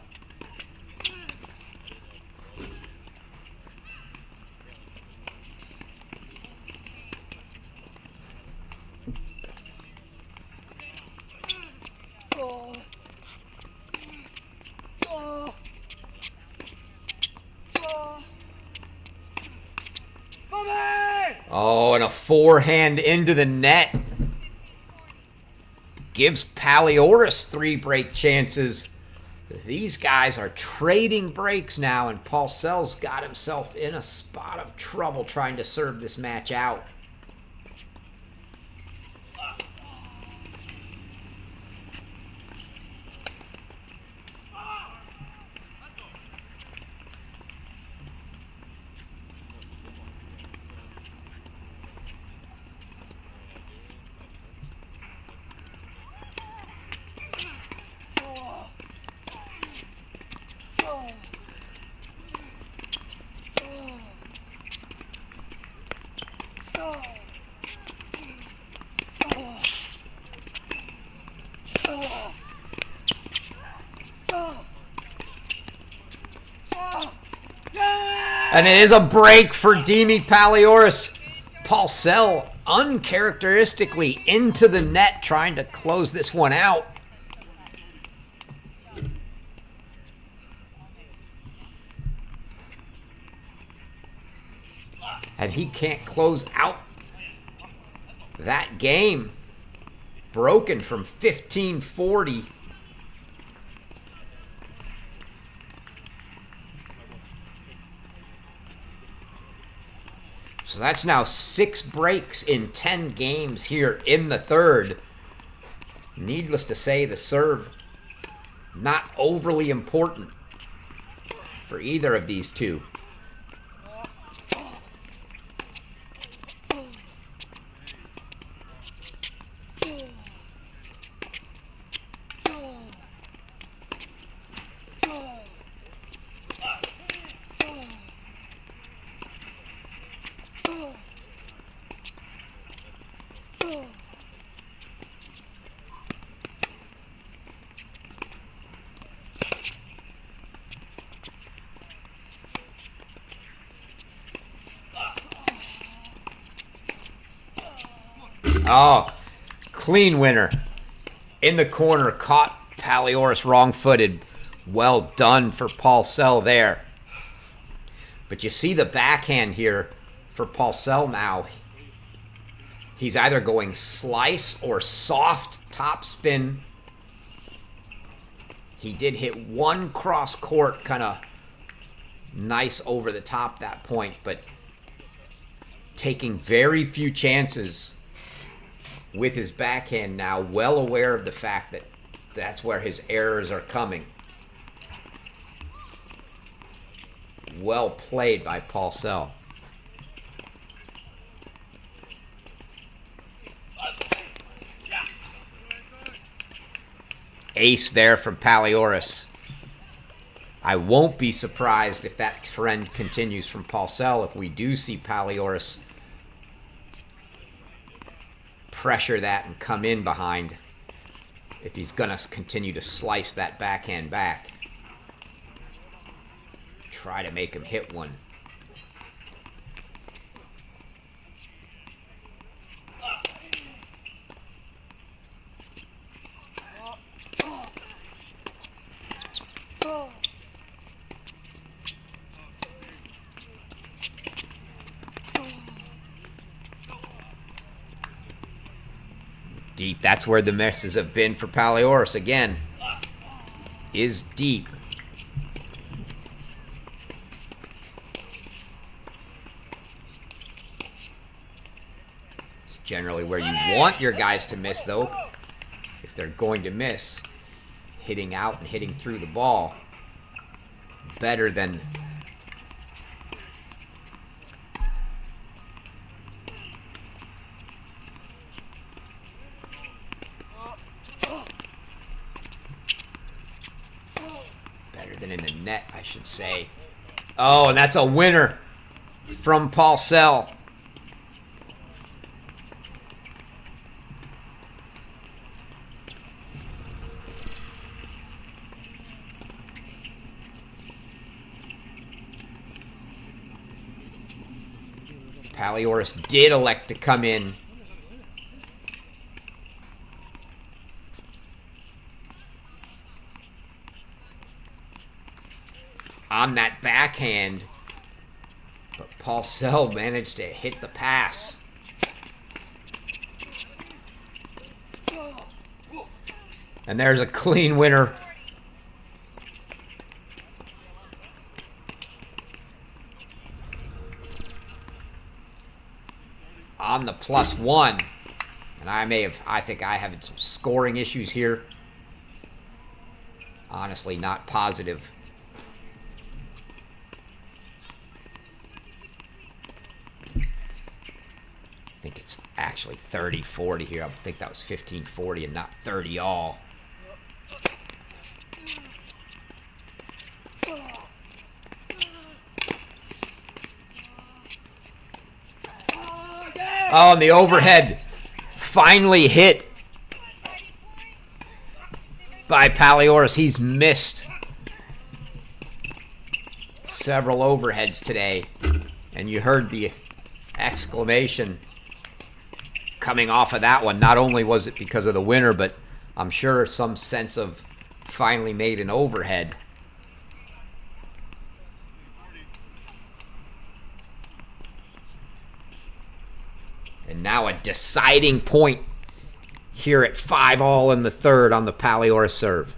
Oh, and a forehand into the net. Gives Paliouras 3 break chances. These guys are trading breaks now, and Paulsell's got himself in a spot of trouble trying to serve this match out. And it is a break for Demi Paliouras. Paulsell uncharacteristically into the net trying to close this one out. And he can't close out that game. Broken from 15-40. So that's now 6 breaks in 10 games here in the third. Needless to say, the serve not overly important for either of these two. Oh, clean winner. In the corner, caught Paliouras wrong-footed. Well done for Paulsell there. But you see the backhand here for Paulsell now. He's either going slice or soft topspin. He did hit one cross court, kind of nice over the top that point, but taking very few chances with his backhand now, well aware of the fact that that's where his errors are coming. Well played by Paulsell. Ace there from Paliouras. I won't be surprised if that trend continues from Paulsell, if we do see Paliouras pressure that and come in behind, if he's going to continue to slice that backhand back. try to make him hit one. Deep. That's where the misses have been for Paliouras again. Is deep. It's generally where you want your guys to miss, though. If they're going to miss, hitting out and hitting through the ball. Better than in the net, I should say. Oh, and that's a winner from Paulsell. Paliouras did elect to come in. On that backhand, but Paulsell managed to hit the pass. And there's a clean winner. On the +1. And I think I have some scoring issues here. Honestly, not positive. I think it's actually 30-40 here. I think that was 15-40 and not 30 all. Oh, and the overhead finally hit by Paliouras. He's missed several overheads today. And you heard the exclamation coming off of that one. Not only was it because of the winner, but I'm sure some sense of finally made an overhead. And now a deciding point here at 5 all in the third on the Paliouras serve.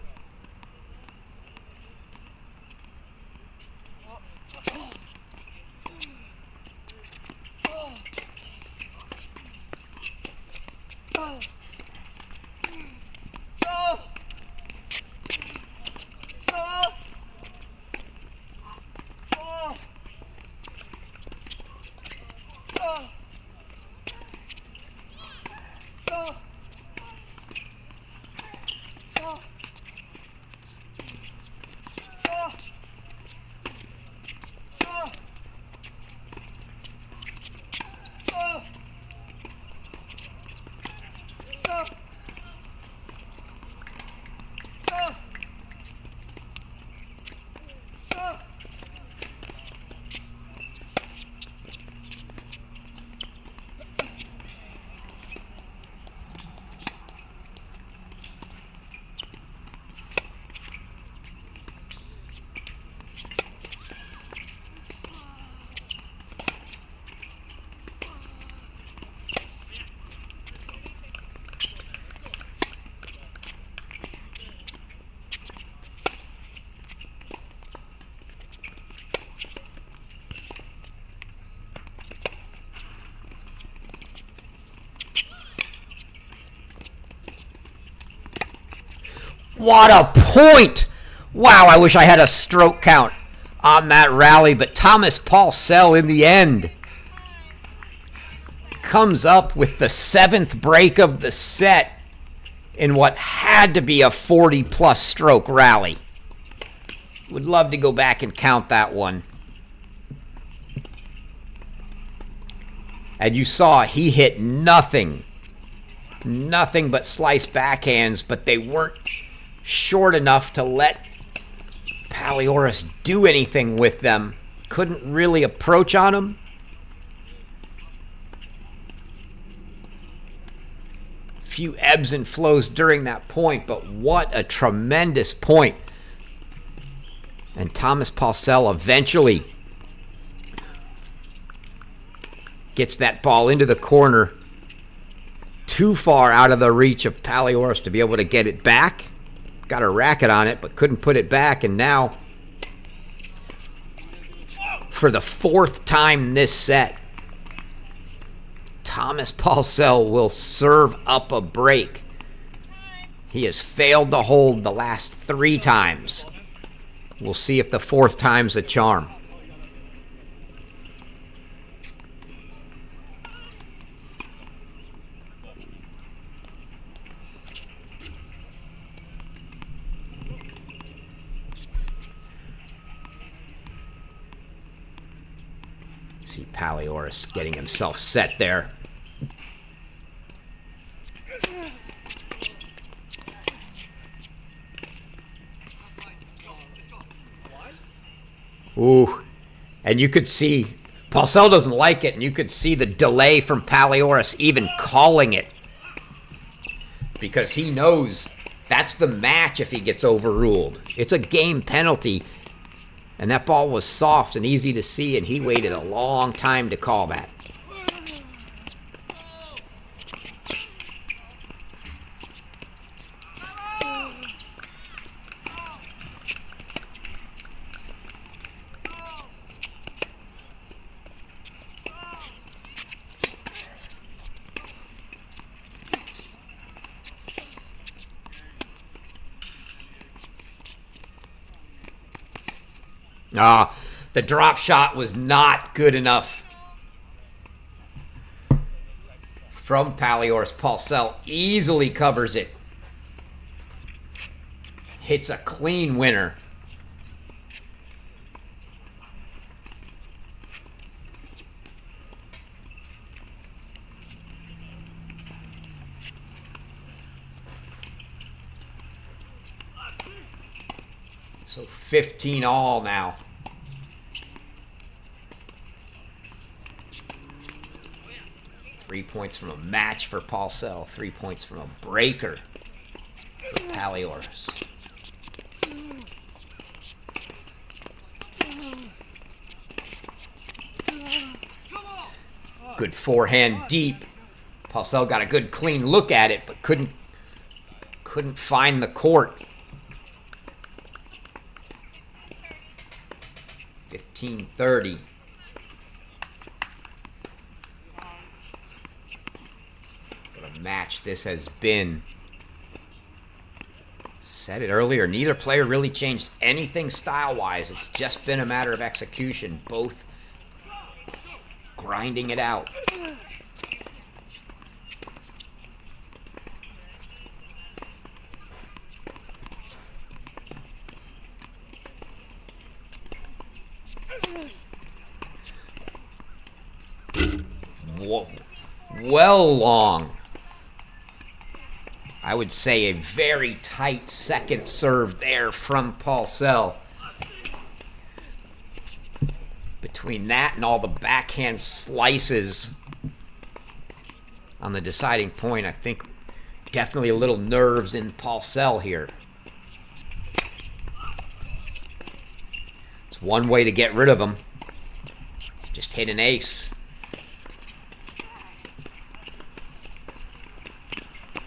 What a point! Wow, I wish I had a stroke count on that rally, but Thomas Paulsell in the end comes up with the 7th break of the set in what had to be a 40-plus stroke rally. Would love to go back and count that one. And you saw he hit nothing but slice backhands, but they weren't short enough to let Paliouras do anything with them. Couldn't really approach on them. Few ebbs and flows during that point, but what a tremendous point. And Thomas Paulsell eventually gets that ball into the corner, too far out of the reach of Paliouras to be able to get it back. Got a racket on it, but couldn't put it back. And now, for the 4th time this set, Thomas Paulsell will serve up a break. He has failed to hold the last 3 times. We'll see if the 4th time's a charm. See Paliouras getting himself set there. Ooh, and you could see, Paulsell doesn't like it, and you could see the delay from Paliouras even calling it. Because he knows that's the match if he gets overruled. It's a game penalty, and that ball was soft and easy to see, and he waited a long time to call that. The drop shot was not good enough from Paliouras. Paulsell easily covers it. Hits a clean winner. So 15 all now. Three points from a match for Paulsell. 3 points from a breaker for Paliouras. Good forehand deep. Paulsell got a good clean look at it, but couldn't find the court. 15-30. Match this has been. Said it earlier, neither player really changed anything style-wise. It's just been a matter of execution, both grinding it out. Whoa. Well long. I would say a very tight second serve there from Paulsell. Between that and all the backhand slices on the deciding point, I think definitely a little nerves in Paulsell here. It's one way to get rid of him. Just hit an ace.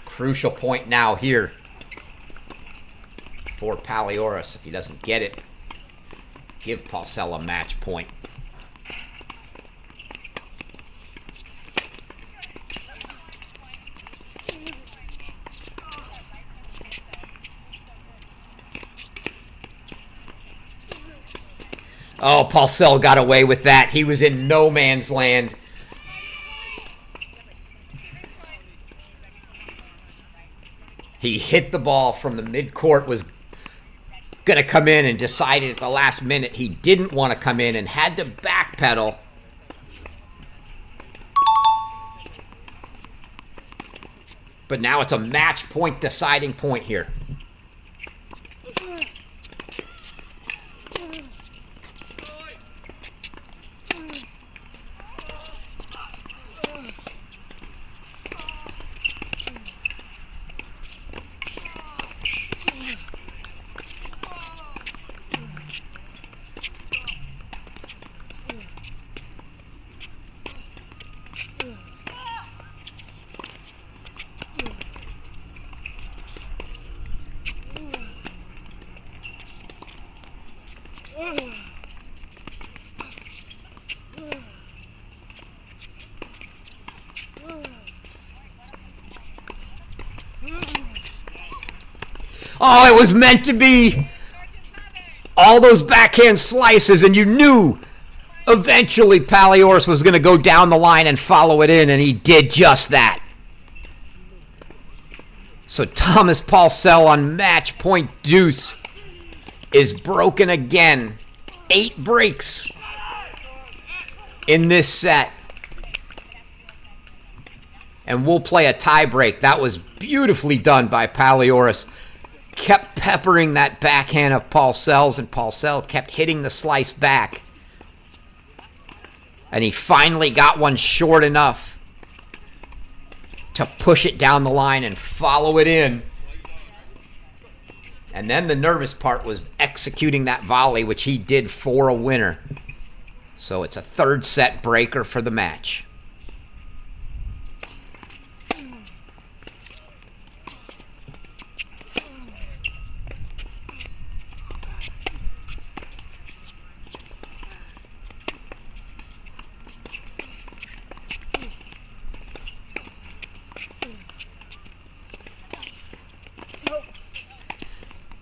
Crucial point now here for Paliouras. If he doesn't get it, give Paulsell a match point. Oh, Paulsell got away with that. He was in no man's land. He hit the ball from the midcourt, was going to come in, and decided at the last minute he didn't want to come in and had to backpedal. But now it's a match point deciding point here. Oh, it was meant to be. All those backhand slices, and you knew eventually Paliouras was going to go down the line and follow it in, and he did just that. So Thomas Paulsell on match point deuce is broken again. 8 breaks in this set. And we'll play a tie break. That was beautifully done by Paliouras. Kept peppering that backhand of Paulsell's, and Paulsell kept hitting the slice back. And he finally got one short enough to push it down the line and follow it in. And then the nervous part was executing that volley, which he did for a winner. So it's a 3rd set breaker for the match.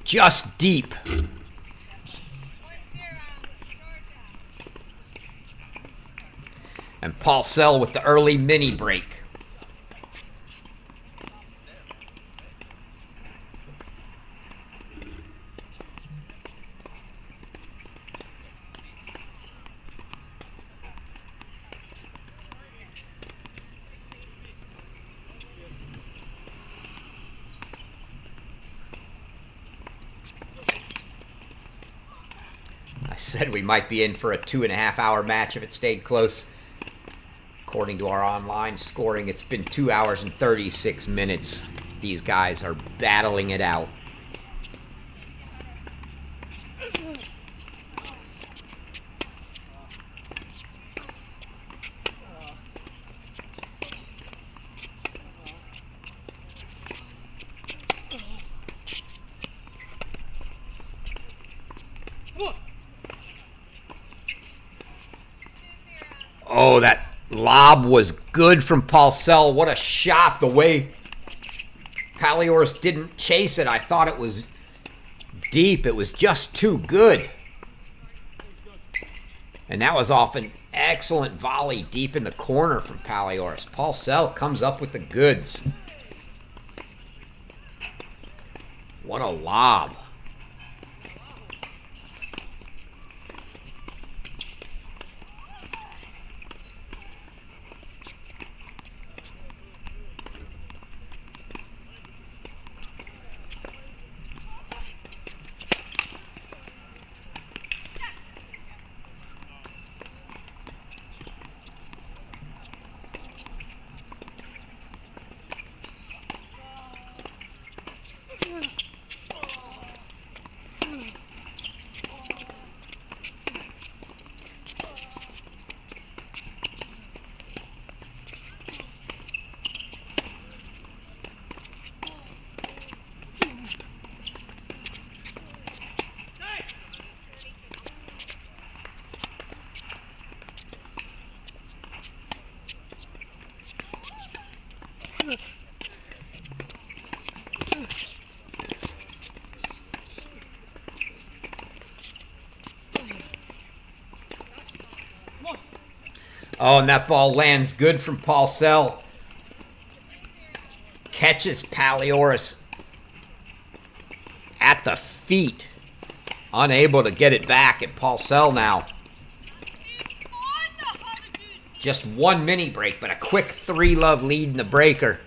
Just deep. And Paulsell with the early mini break. Said we might be in for a 2.5-hour match if it stayed close. According to our online scoring, it's been 2 hours and 36 minutes. These guys are battling it out. Oh, that lob was good from Paulsell. What a shot. The way Paliouras didn't chase it, I thought it was deep. It was just too good. And that was off an excellent volley deep in the corner from Paliouras. Paulsell comes up with the goods. What a lob. Oh, and that ball lands good from Paulsell. Catches Paliouras at the feet. Unable to get it back, and Paulsell now. Just one mini break, but a quick 3-love lead in the breaker.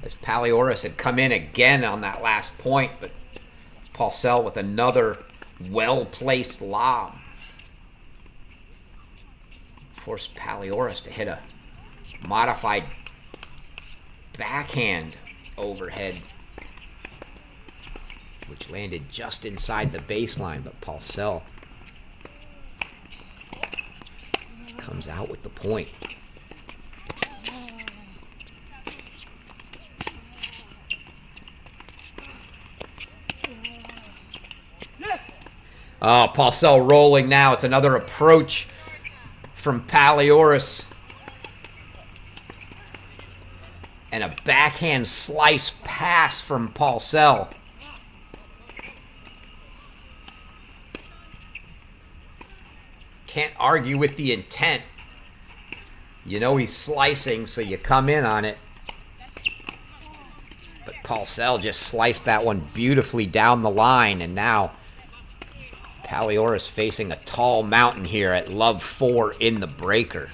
As Paliouras had come in again on that last point, but Paulsell with another well-placed lob. Forced Paliouras to hit a modified backhand overhead, which landed just inside the baseline, but Paulsell comes out with the point. Oh, Paulsell rolling now. It's another approach from Paliouras. And a backhand slice pass from Paulsell. Can't argue with the intent. You know he's slicing, so you come in on it. But Paulsell just sliced that one beautifully down the line, and now Paliouras facing a tall mountain here at love 4 in the breaker.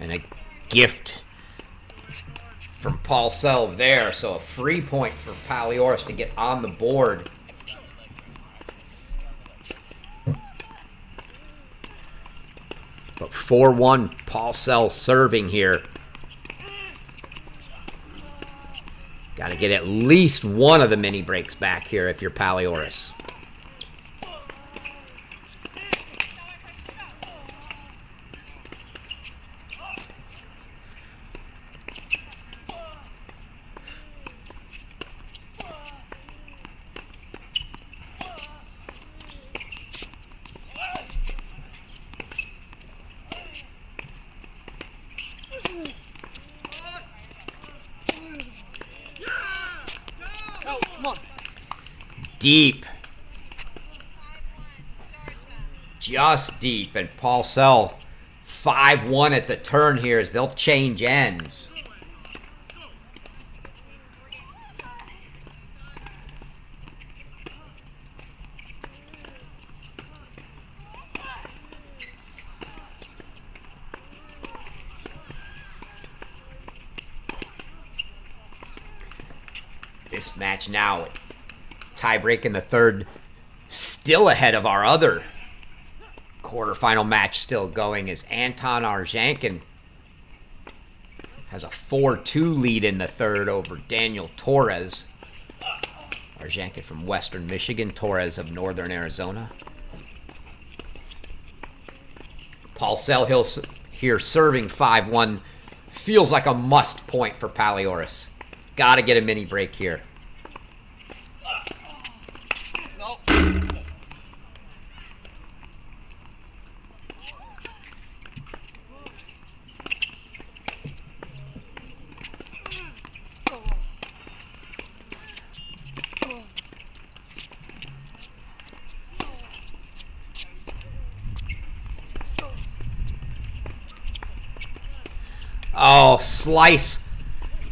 And a gift from Paulsell there, so a free point for Paliouras to get on the board. But 4-1, Paulsell serving here. Got to get at least one of the mini breaks back here if you're Paliouras. Deep. Just deep. And Paulsell 5-1 at the turn here as they'll change ends. This match now, tie-break in the third, still ahead of our other quarterfinal match still going, as Anton Arzhankin has a 4-2 lead in the third over Daniel Torres. Arzhankin from Western Michigan, Torres of Northern Arizona. Paulsell here serving 5-1. Feels like a must point for Paliouras. Got to get a mini break here. Oh, slice.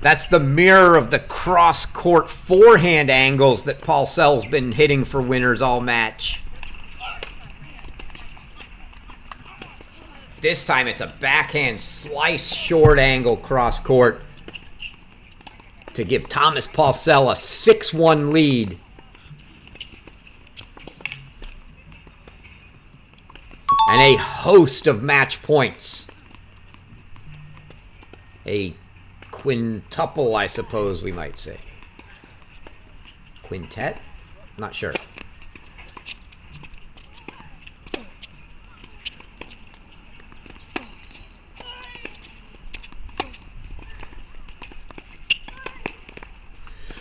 That's the mirror of the cross-court forehand angles that Paulsell's been hitting for winners all match. This time it's a backhand slice short angle cross-court to give Thomas Paulsell a 6-1 lead. And a host of match points. A quintuple, I suppose we might say. Quintet? Not sure.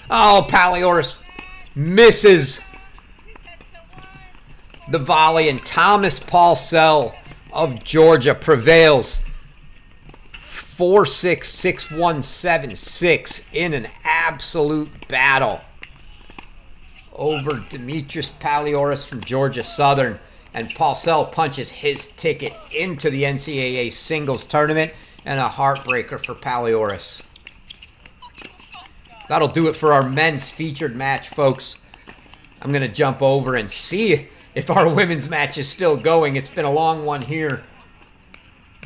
Oh, Paliouras misses the volley, and Thomas Paulsell of Georgia prevails 4-6, 6-1, 7-6 in an absolute battle over Demetrius Paliouras from Georgia Southern. And Paulsell punches his ticket into the NCAA singles tournament, and a heartbreaker for Paliouras. That'll do it for our men's featured match, folks. I'm going to jump over and see if our women's match is still going. It's been a long one here.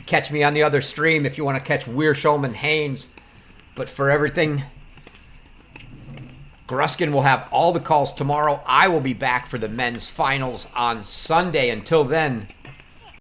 Catch me on the other stream if you want to catch Weirshulman Haynes. But for everything, Gruskin will have all the calls tomorrow. I will be back for the men's finals on Sunday. Until then,